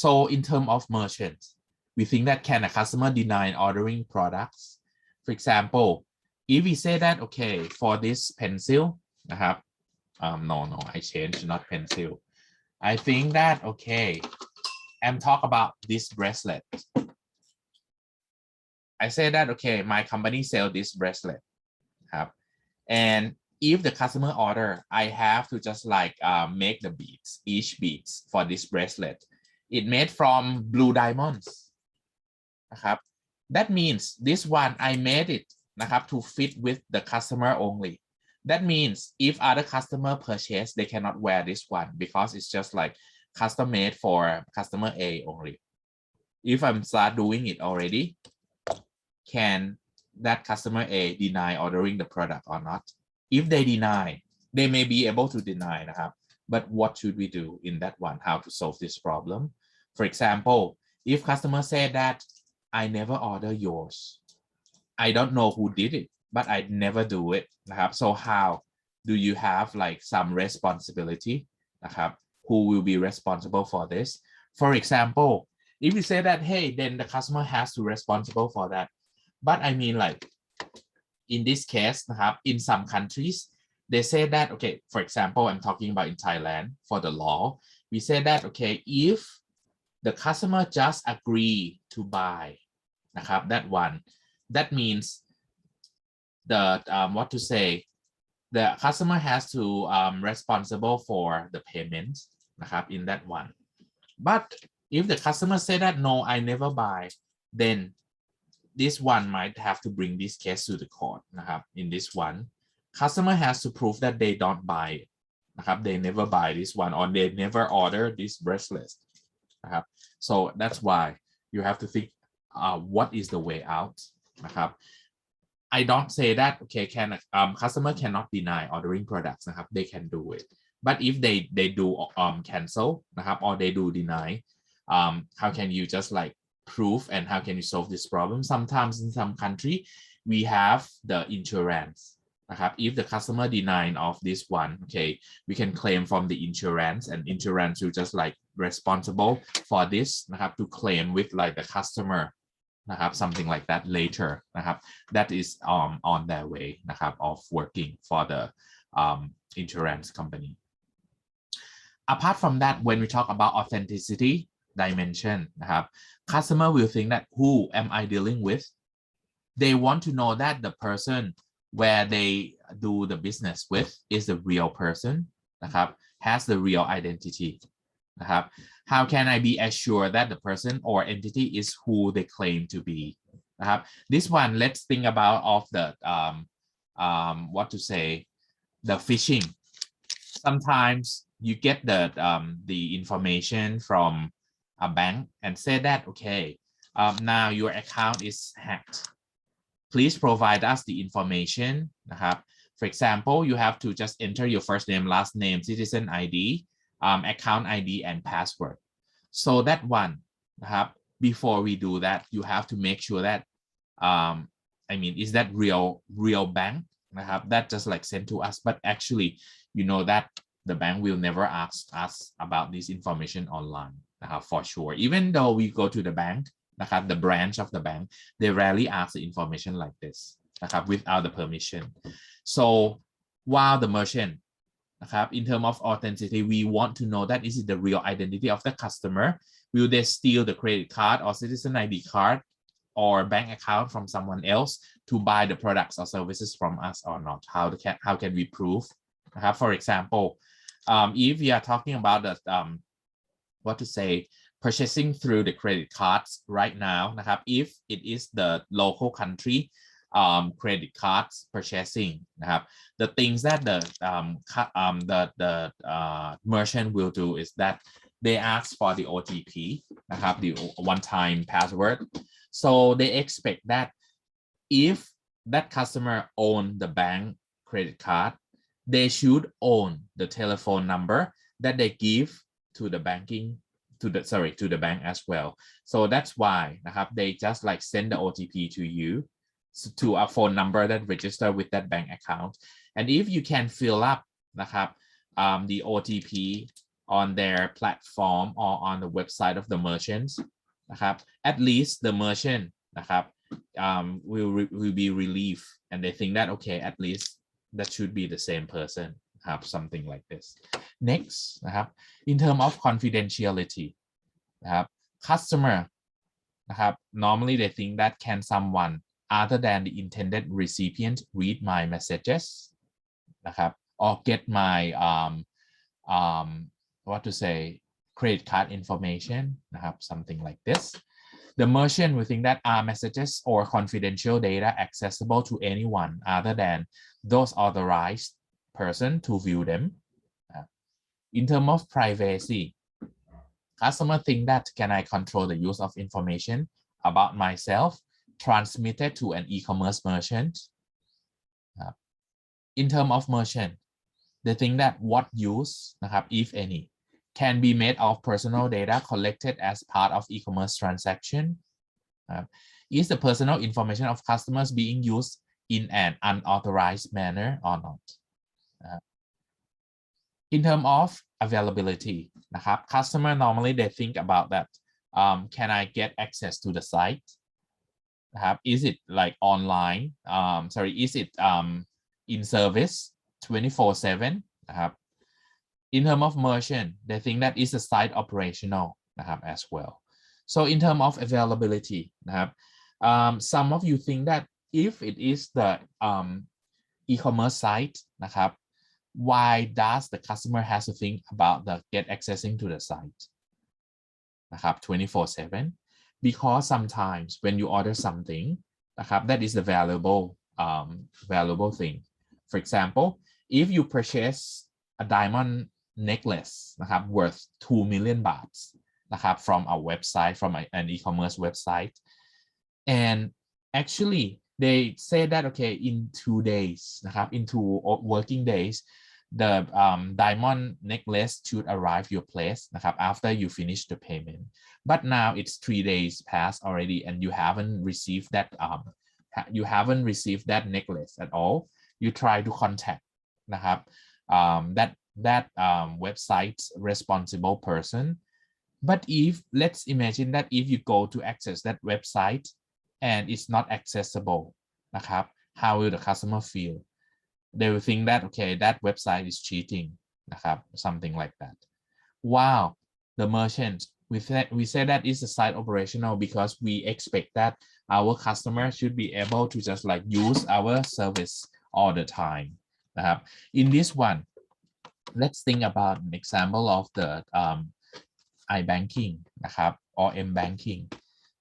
So in terms of merchants, we think that can a customer deny ordering products? For example, if we say that okay, for this pencil นะครับ no, I changed, not pencil. I think that okay, I'm talk about this bracelet. I say that okay, my company sell this bracelet ครับ and if the customer order, I have to just like make the beads, each beads for this bracelet. It made from blue diamonds นะครับ that means this one I made it นะครับ to fit with the customer only. That means if other customer purchase, they cannot wear this one because it's just like custom made for customer A only. If I'm start doing it already, can that customer A deny ordering the product or not? If they deny, they may be able to deny นะครับ but what should we do in that one? How to solve this problem? For example, if customer said that I never order yours, I don't know who did it, but I never do it นะครับ so how do you have like some responsibility นะครับ who will be responsible for this? For example, if you say that hey, then the customer has to responsible for that. But I mean like in this case นะครับ in some countries they say that okay, for example, I'm talking about in Thailand for the law, we say that okay, if the customer just agree to buy นะครับ that one, that means the what to say, the customer has to responsible for the payment นะครับ in that one. But if the customer say that no, I never buy, then this one might have to bring this case to the court นะครับ in this one, customer has to prove that they don't buy it นะครับ they never buy this one or they never order this bracelet นะครับ so that's why you have to think what is the way out นะครับ I don't say that okay can customer cannot deny ordering products นะครับ they can do it but if they do cancel นะครับ or they do deny how can you just like prove and how can you solve this problem sometimes in some country we have the insurance นะครับ if the customer denying of this one okay we can claim from the insurance and insurance will just like responsible for this นะครับ to claim with like the customer นะครับ something like that later นะครับ that is on their way นะครับ of working for the insurance company apart from that when we talk about authenticity dimension นะครับ customer will think that who am I dealing with they want to know that the person where they do the business with is the real person นะครับ has the real identity นะครับ how can I be assured that the person or entity is who they claim to be นะครับ this one let's think about of the what to say the phishing sometimes you get the information from a bank and say that okay now your account is hacked please provide us the information นะครับ for example you have to just enter your first name last name citizen ID account ID and password so that one นะครับ before we do that you have to make sure that I mean is that real bank นะครับ that just like sent to us but actually you know that the bank will never ask us about this information online นะครับ for sure even though we go to the bank นะครับ the branch of the bank they rarely ask the information like this นะครับ without the permission so while the merchant นะครับ in terms of authenticity we want to know that is it the real identity of the customer will they steal the credit card or citizen ID card or bank account from someone else to buy the products or services from us or not how can we prove นะครับ for example if we are talking about the what to say purchasing through the credit cards right now นะครับ if it is the local country credit cards purchasing นะครับ the things that the merchant will do is that they ask for the OTP นะครับ the one-time password so they expect that if that customer own the bank credit card they should own the telephone number that they give to the banking to the bank as well so that's why นะครับ they just like send the OTP to you to a phone number that register with that bank account and if you can fill up นะครับ the OTP on their platform or on the website of the merchants นะครับ at least the merchant นะครับ will be relieved and they think that okay at least that should be the same person ครับ something like this next นะครับ in terms of confidentiality นะครับ customer นะครับ normally they think that can someone other than the intended recipient read my messages นะครับ or get my what to say credit card information นะครับ something like this the merchant will think that are messages or confidential data accessible to anyone other than those authorized person to view them in terms of privacy customer think that can I control the use of information about myself transmitted to an e-commerce merchant in terms of merchant they think that what use นะครับ if any can be made of personal data collected as part of e-commerce transaction is the personal information of customers being used in an unauthorized manner or not in terms of availability นะครับ customer normally they think about that can I get access to the site นะครับ is it like online is it in service 24/7 นะครับ in terms of merchant they think that is the site operational นะครับ as well so in terms of availability นะครับ some of you think that if it is the e-commerce site นะครับ why does the customer has to think about the get accessing to the site นะครับ 24/7 because sometimes when you order something นะครับ that is the valuable thing for example if you purchase a diamond necklace นะครับ worth 2 million baht นะครับ from a website from an e-commerce website and actually they say that okay in 2 days นะครับ in 2 working days the diamond necklace should arrive your place นะครับ after you finish the payment but now it's 3 days past already and you haven't received that necklace at all you try to contact นะครับ that website's responsible person but if let's imagine that if you go to access that website and it's not accessible นะครับ how will the customer feel they will think that okay that website is cheating นะครับ something like that wow the merchant we say that is a site operational because we expect that our customer should be able to just like use our service all the time นะครับ in this one let's think about an example of the iBanking นะครับ or M-banking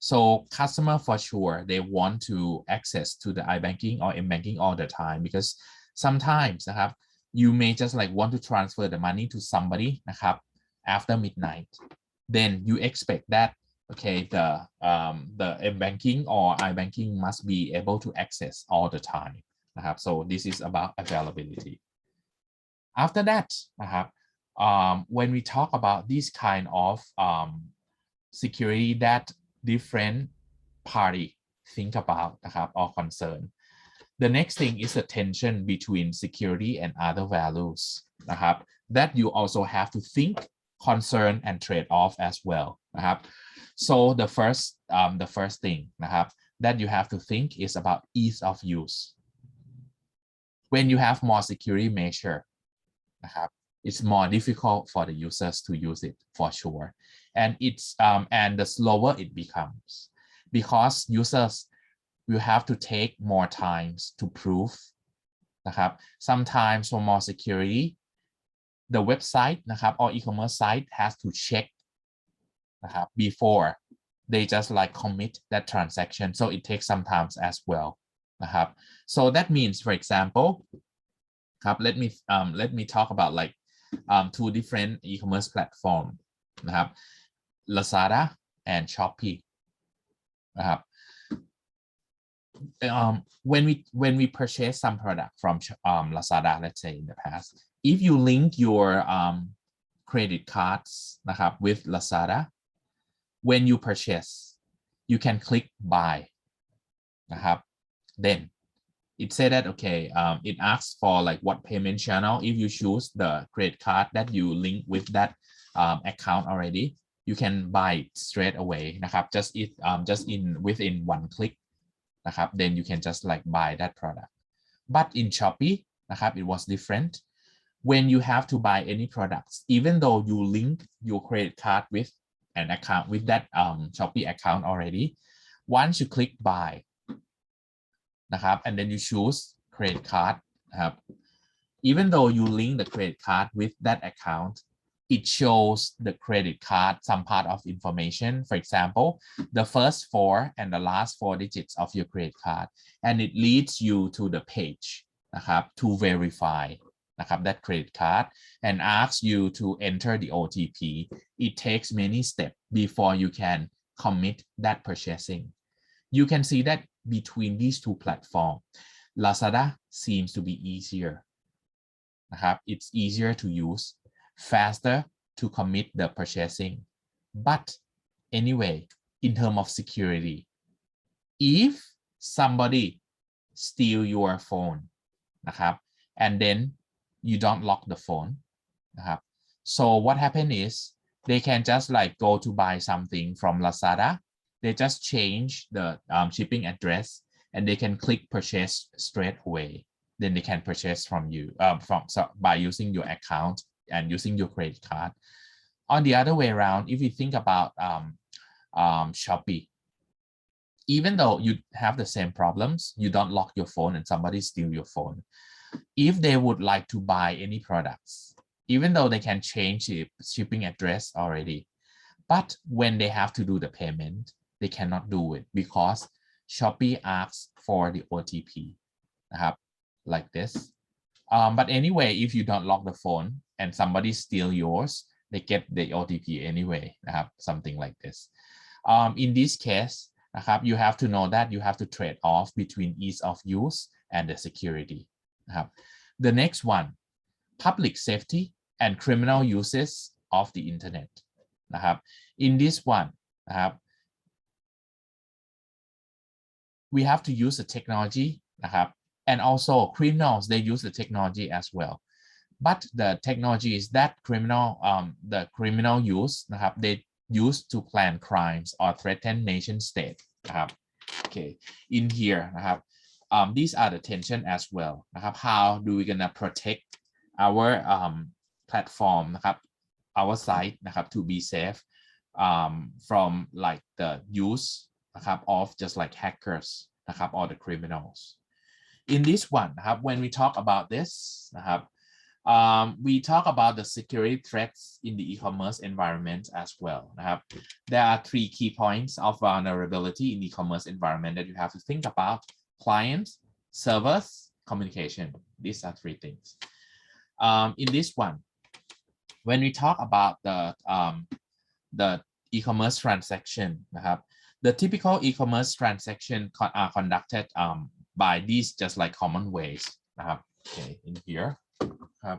so customer for sure they want to access to the iBanking or M-banking all the time because sometimes นะครับ you may just like want to transfer the money to somebody นะครับ after midnight then you expect that okay the M-banking or iBanking must be able to access all the time นะครับ so this is about availability after that นะครับ when we talk about this kind of security that different party think about นะครับ or concern the next thing is the tension between security and other values นะครับ that you also have to think concern and trade off as well นะครับ so the first thing นะครับ that you have to think is about ease of use when you have more security measure นะครับ it's more difficult for the users to use it for sure and it's and the slower it becomes because users will have to take more times to prove นะครับ sometimes for more security the website นะครับ or e-commerce site has to check นะครับ before they just like commit that transaction so it takes some time as well นะครับ so that means for example ครับ let me talk about like two different e-commerce platform นะครับ Lazada and Shopee นะครับ when we purchase some product from Lazada let's say in the past if you link your credit cards นะครับ with Lazada when you purchase you can click buy นะครับ then it said that okay it asks for like what payment channel if you choose the credit card that you link with that account already you can buy it straight away นะครับ just within one click นะครับ then you can just like buy that product but in Shopee นะครับ it was different when you have to buy any products even though you link your credit card with an account with that Shopee account already once you click buy นะครับ and then you choose credit card นะครับ even though you link the credit card with that account it shows the credit card some part of information for example the first 4 and the last 4 digits of your credit card and it leads you to the page นะครับ to verify นะครับ that credit card and asks you to enter the OTP it takes many steps before you can commit that purchasing you can see that between these two platforms Lazada seems to be easier นะครับ it's easier to use faster to commit the purchasing but anyway in terms of security if somebody steal your phone นะครับ and then you don't lock the phone นะครับ so what happened is they can just like go to buy something from Lazada they just change the shipping address and they can click purchase straight away then they can purchase from you by using your account and using your credit card on the other way around if you think about Shopee even though you have the same problems you don't lock your phone and somebody steal your phone if they would like to buy any products even though they can change the shipping address already but when they have to do the payment they cannot do it because Shopee asks for the OTP นะครับ like this But anyway, if you don't lock the phone and somebody steal yours, they get the OTP anyway นะครับ something like this. In this case นะครับ you have to know that you have to trade off between ease of use and the security นะครับ The next one, public safety and criminal uses of the internet นะครับ In this one นะครับ we have to use the technology นะครับ and also criminals, they use the technology as well. But the technology is that the criminal use นะครับ they use to plan crimes or threaten nation state นะครับ Okay, in here นะครับ these are the tension as well นะครับ How do we gonna protect our platform นะครับ our site นะครับ to be safe from like the use นะครับ of just like hackers นะครับ or the criminals. In this one นะครับ when we talk about this นะครับ we talk about the security threats in the e-commerce environment as well นะครับ There are 3 key points of vulnerability in e-commerce environment that you have to think about: clients, servers, communication. These are 3 things. In this one, when we talk about the e-commerce transaction นะครับ the typical e-commerce transaction are conducted by these just like common ways นะครับ Okay, in here ครับ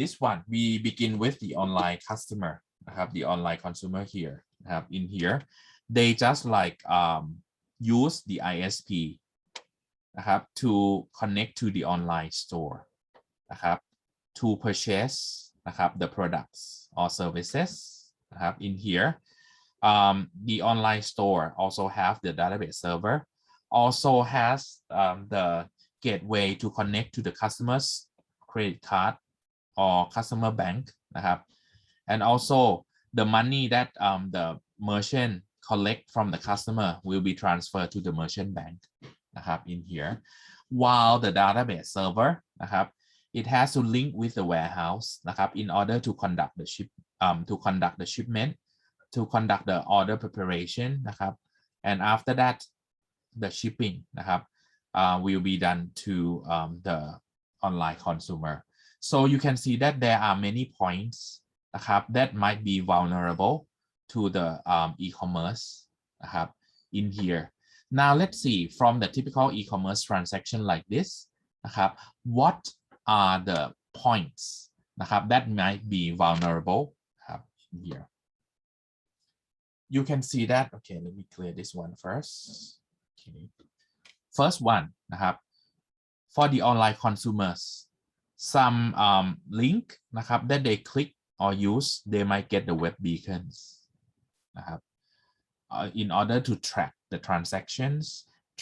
this one we begin with the online customer นะครับ the online consumer here นะครับ in here they just like use the ISP นะครับ to connect to the online store นะครับ to purchase นะครับ the products or services นะครับ in here the online store also have the database server, also has the gateway to connect to the customer's credit card or customer bank นะครับ and also the money that the merchant collect from the customer will be transferred to the merchant bank นะครับ in here, while the database server นะครับ it has to link with the warehouse นะครับ in order to conduct the shipment, to conduct the order preparation นะครับ and after that the shipping นะครับ will be done to the online consumer. So you can see that there are many points นะครับ that might be vulnerable to the e-commerce นะครับ in here. Now let's see from the typical e-commerce transaction like this นะครับ what are the points นะครับ that might be vulnerable ครับ in here. You can see that. Okay, let me clear this one first. Okay. First one นะครับ for the online consumers, some link นะครับ that they click or use, they might get the web beacons นะครับ in order to track the transactions,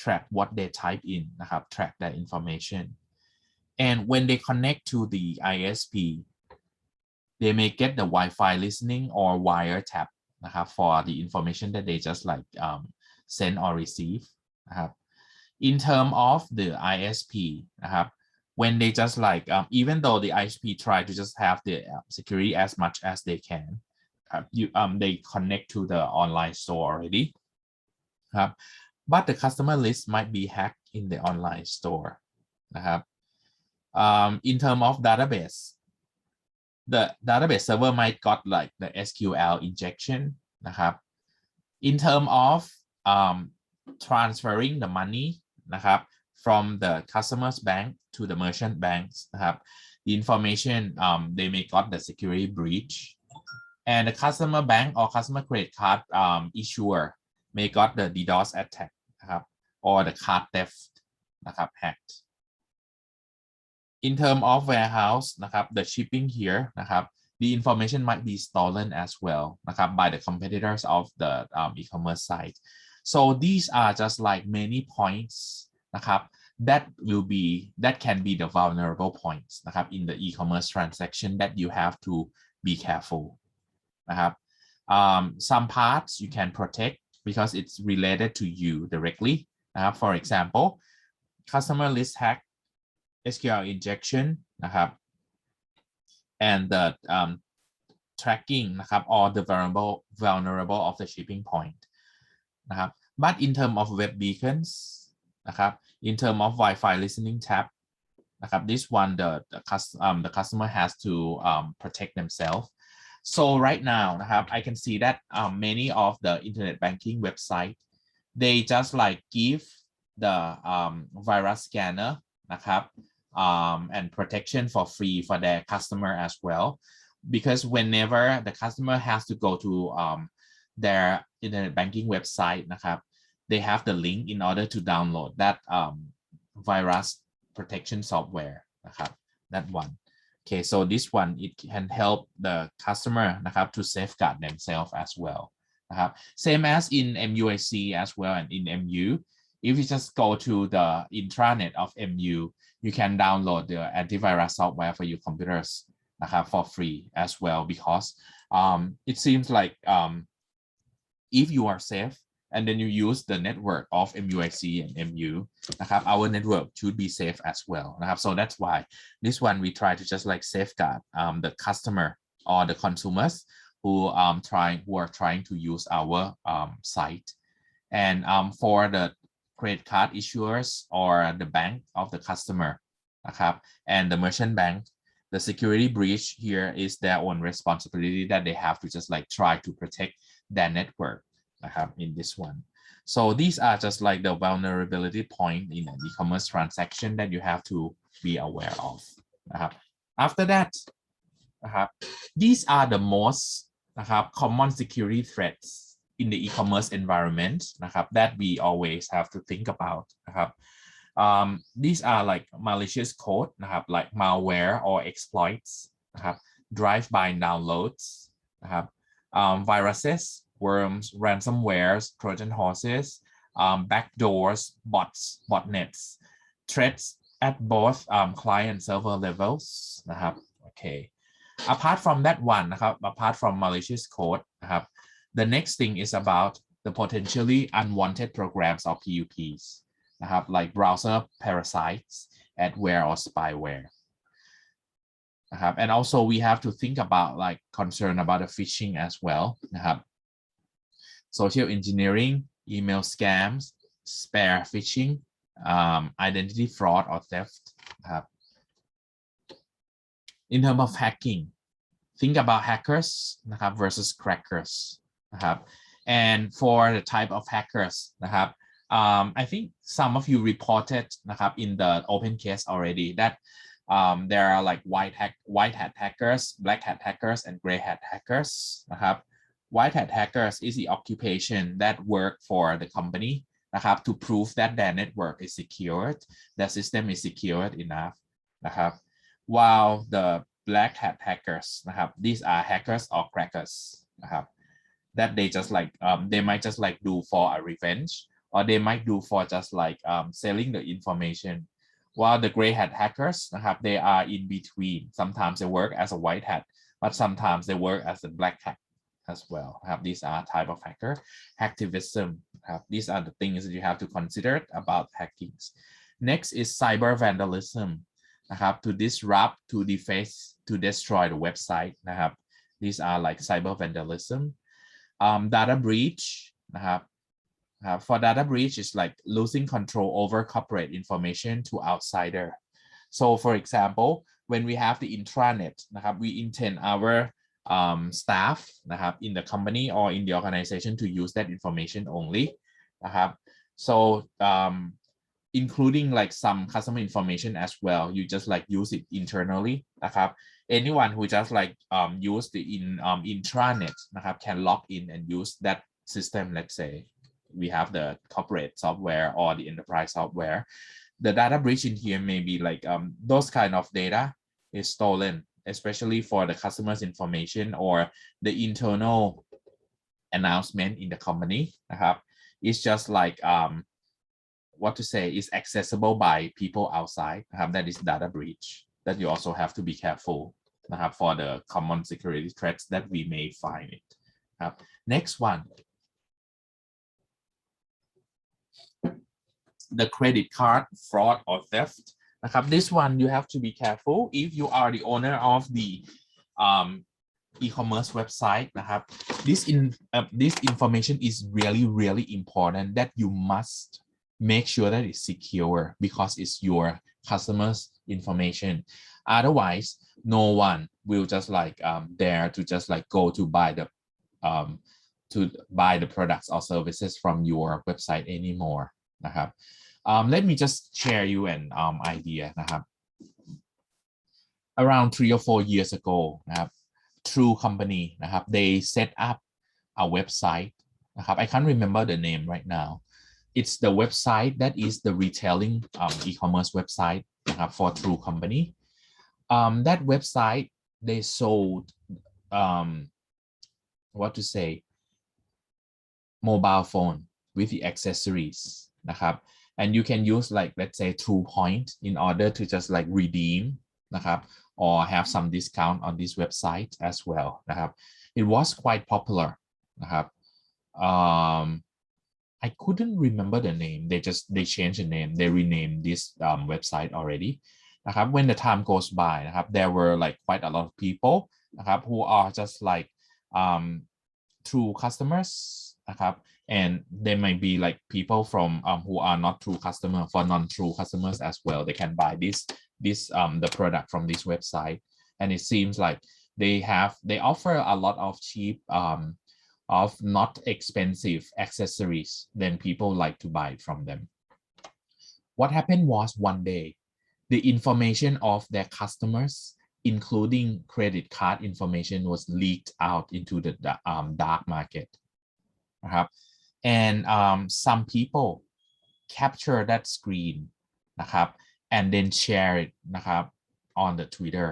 track what they type in นะครับ track their information. And when they connect to the ISP, they may get the Wi-Fi listening or wiretap นะครับ for the information that they just like send or receive นะครับ In terms of the ISP นะครับ when they just like even though the ISP try to just have the security as much as they can, they connect to the online store already ครับ but the customer list might be hacked in the online store นะครับ in terms of database, the database server might got like the SQL injection นะครับ in terms of transferring the money นะครับ from the customer's bank to the merchant banks นะครับ the information they may got the security breach, and the customer bank or customer credit card issuer may got the DDoS attack นะครับ or the card theft นะครับ hacked. In terms of warehouse นะครับ the shipping here นะครับ the information might be stolen as well นะครับ by the competitors of the e-commerce site. So these are just like many points นะครับ that can be the vulnerable points นะครับ in the e-commerce transaction that you have to be careful นะครับ some parts you can protect because it's related to you directly นะครับ for example, customer list hack, SQL injection นะครับ and the tracking นะครับ or the vulnerable of the shipping point นะครับ but in terms of web beacons นะครับ in terms of Wi-Fi listening tab นะครับ this one the customer has to protect themselves. So right now นะครับ I can see that many of the internet banking website they just like give the virus scanner นะครับ and protection for free for their customer as well, because whenever the customer has to go to their internet banking website นะครับ they have the link in order to download that virus protection software นะครับ that one. Okay, so this one it can help the customer นะครับ to safeguard themselves as well นะครับ same as in MUIC as well and in MU. If you just go to the intranet of MU, you can download the antivirus software for your computers นะครับ for free as well, because it seems like if you are safe and then you use the network of MUIC and MU นะครับ our network should be safe as well นะครับ so that's why this one we try to just like safeguard the customer or the consumers who are trying to use our site. And for the credit card issuers or the bank of the customer นะครับ and the merchant bank, the security breach here is their own responsibility that they have to just like try to protect their network in this one. So these are just like the vulnerability point in an e-commerce transaction that you have to be aware of. After that, these are the most common security threats in the e-commerce environment that we always have to think about. These are like malicious code like malware or exploits, drive-by downloads, viruses, worms, ransomwares, Trojan horses, backdoors, bots, botnets, threats at both client server levels. Okay. Apart from that one, apart from malicious code, the next thing is about the potentially unwanted programs or PUPs, like browser parasites, adware or spyware. And also we have to think about like concern about the phishing as well. Social engineering, email scams, spear phishing, identity fraud or theft. In terms of hacking, think about hackers versus crackers. And for the type of hackers, I think some of you reported in the open case already that there are like white hat hackers, black hat hackers, and gray hat hackers. White hat hackers is the occupation that work for the company to prove that their network is secured, their system is secured enough. While the black hat hackers, these are hackers or crackers, that they just like they might just like do for a revenge, or they might do for just like selling the information. While the gray hat hackers, they are in between. Sometimes they work as a white hat, but sometimes they work as a black hat as well. These are type of hacker. Hacktivism. These are the things that you have to consider about hackings. Next is cyber vandalism. To disrupt, to deface, to destroy the website. These are like cyber vandalism. Data breach. For data breach, it's like losing control over corporate information to outsider. So for example, when we have the intranet, we intend our staff in the company or in the organization to use that information only. So including like some customer information as well, you just like use it internally. Anyone who just like use the intranet can log in and use that system. Let's say we have the corporate software or the enterprise software. The data breach in here may be like those kind of data is stolen, especially for the customer's information or the internal announcement in the company. It's just like what to say is accessible by people outside. That is data breach that you also have to be careful for the common security threats that we may find it. Next one. The credit card fraud or theft. This one you have to be careful if you are the owner of the e-commerce website. This information is really important that you must make sure that it's secure, because it's your customers' information. Otherwise, no one will just like dare to just like go to buy the products or services from your website anymore นะครับ let me just share you an idea นะครับ around 3 or 4 years ago นะครับ True company นะครับ they set up a website นะครับ I can't remember the name right now. It's the website that is the retailing e-commerce website นะครับ for True company. That website they sold what to say mobile phone with the accessories นะครับ and you can use like let's say True Point in order to just like redeem นะครับ or have some discount on this website as well นะครับ it was quite popular นะครับ I couldn't remember the name they changed the name they renamed this website already นะครับ when the time goes by นะครับ there were like quite a lot of people นะครับ who are just like True customers นะครับ and there might be like people from who are not True customer for non-True customers as well they can buy this the product from this website and it seems like they offer a lot of cheap of not expensive accessories then people like to buy it from them. What happened was one day the information of their customers including credit card information was leaked out into the dark market นะครับ and some people capture that screen นะครับ and then share it นะครับ on the Twitter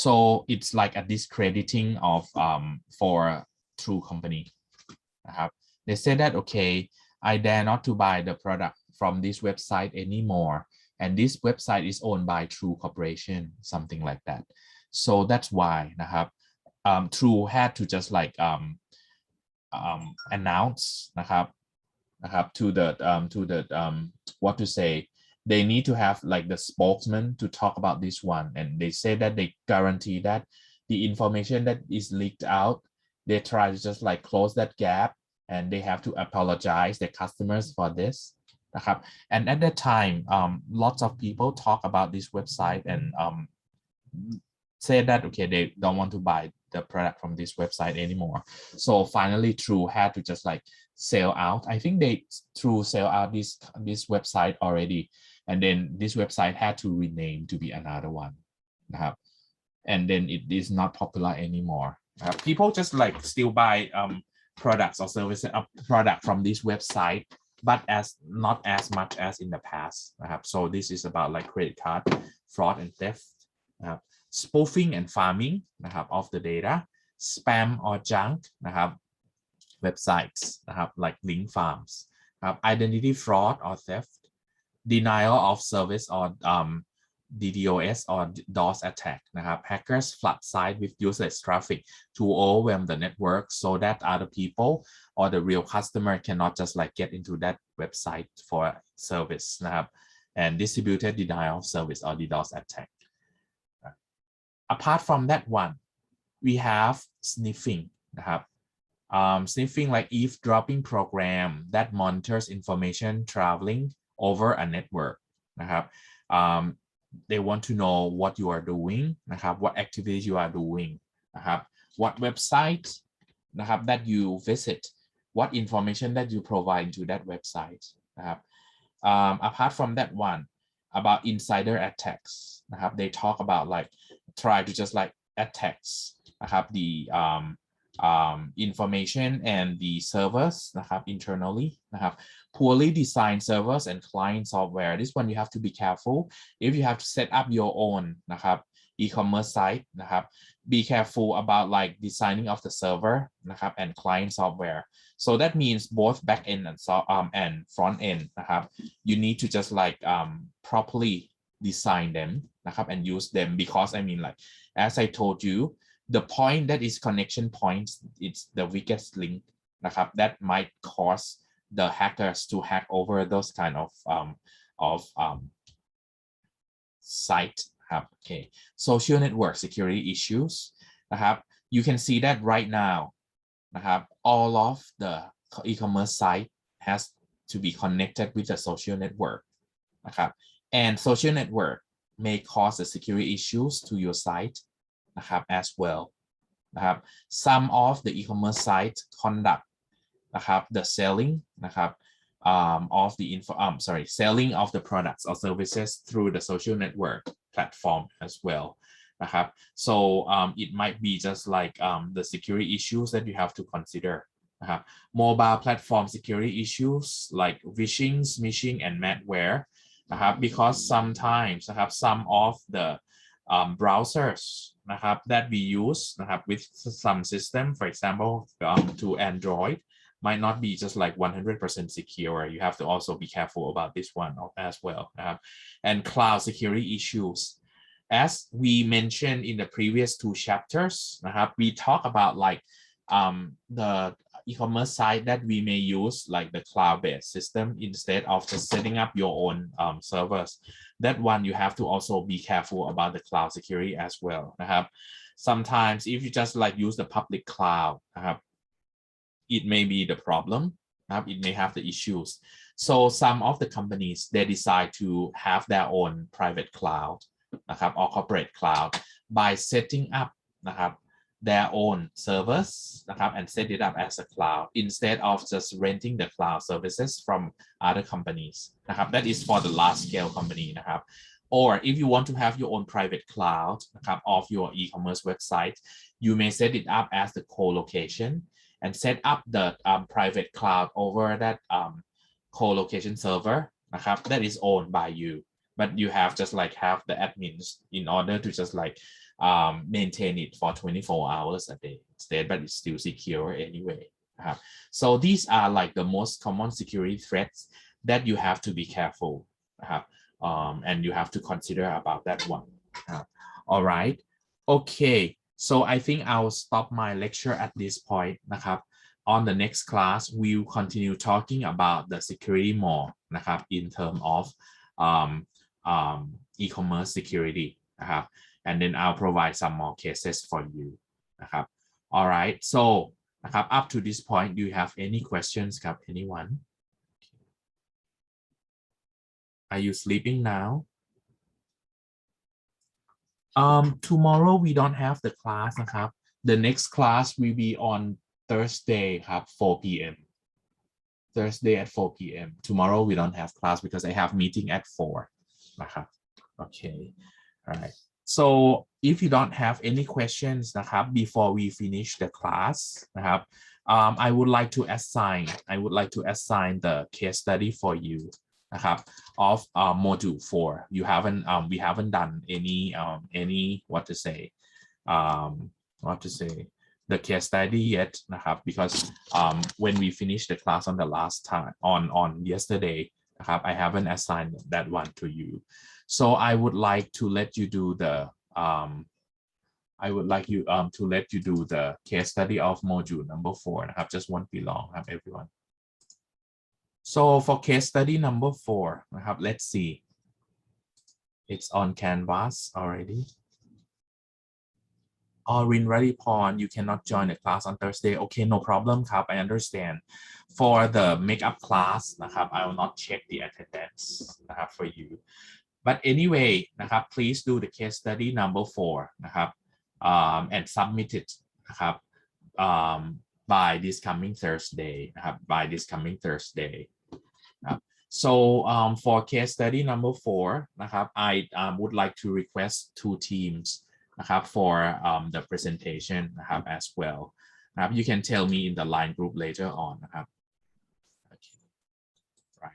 so it's like a discrediting of for True company นะครับ they said that okay I dare not to buy the product from this website anymore and this website is owned by True Corporation something like that so that's why นะครับ True had to just like announce นะครับ to the what to say they need to have like the spokesman to talk about this one and they say that they guarantee that the information that is leaked out they try to just like close that gap and they have to apologize their customers for this นะครับ and at that time lots of people talk about this website and say that okay they don't want to buy the product from this website anymore so finally True had to just like sell out I think they True sell out this website already and then this website had to rename to be another one นะครับ and then it is not popular anymore people just like still buy products or services product from this website but not as much as in the past นะครับ so this is about like credit card fraud and theft นะครับ spoofing and farming นะครับ of the data spam or junk นะครับ websites นะครับ like link farms นะครับ identity fraud or theft denial of service or DDoS or DOS attack นะครับ hackers flood site with useless traffic to overwhelm the network so that other people or the real customer cannot just like get into that website for service นะครับ and distributed denial of service or DDoS attack apart from that one we have sniffing นะครับ sniffing like eavesdropping program that monitors information traveling over a network นะครับ they want to know what you are doing นะครับ what activities you are doing นะครับ what website นะครับ that you visit what information that you provide to that website นะครับ apart from that one about insider attacks นะครับ they talk about like try to just like attacks นะครับ the information and the servers นะครับ internally นะครับ poorly designed servers and client software this one you have to be careful if you have to set up your own นะครับ e-commerce site นะครับ be careful about like designing of the server นะครับ and client software so that means both back end and front end นะครับ you need to just like properly design them นะครับ and use them because I mean like as I told you the point that is connection points it's the weakest link นะครับ that might cause the hackers to hack over those kind of site ครับ okay social network security issues นะครับ you can see that right now นะครับ all of the e-commerce site has to be connected with the social network นะครับ and social network may cause the security issues to your site นะครับ as well นะครับ some of the e-commerce sites conduct นะครับ the selling นะครับ of the selling of the products or services through the social network platform as well นะครับ so it might be just like the security issues that you have to consider นะครับ mobile platform security issues like phishing, smishing and malware นะครับ because sometimes นะครับ some of the browsers นะครับ that we use นะครับ with some system for example to Android might not be just like 100% secure. You have to also be careful about this one as well. And cloud security issues. As we mentioned in the previous 2 chapters, we talk about like the e-commerce site that we may use like the cloud-based system instead of just setting up your own servers. That one you have to also be careful about the cloud security as well. Sometimes if you just like use the public cloud, it may be the problem. It may have the issues. So some of the companies, they decide to have their own private cloud or corporate cloud by setting up their own servers and set it up as a cloud instead of just renting the cloud services from other companies. That is for the large scale company. Or if you want to have your own private cloud of your e-commerce website, you may set it up as the co-location and set up the private cloud over that co-location server that is owned by you, but you have just like have the admins in order to just like maintain it for 24 hours a day instead, but it's still secure anyway. So these are like the most common security threats that you have to be careful and you have to consider about that one. All right, okay. So I think I'll stop my lecture at this point. On the next class, we'll continue talking about the security more in terms of e-commerce security. And then I'll provide some more cases for you. All right. So up to this point, do you have any questions, anyone? Are you sleeping now? Tomorrow we don't have the class. The next class will be on Thursday 4 p.m. Thursday at 4 p.m. Tomorrow we don't have class because I have meeting at 4. Okay. All right. So if you don't have any questions before we finish the class, I would like to assign the case study for you of module 4. You haven't we haven't done any the case study yet because when we finished the class on the last time on yesterday, I haven't assigned that one to you. So I would like to let you do the case study of module number 4. Just won't be long, everyone. So for case study number 4, let's see. It's on Canvas already. Rin Radiporn, you cannot join the class on Thursday. Okay, no problem, I understand. For the makeup class, I will not check the attendance for you. But anyway, please do the case study number 4 and submit it by this coming Thursday. So for case study number 4, I would like to request 2 teams for the presentation as well. You can tell me in the line group later on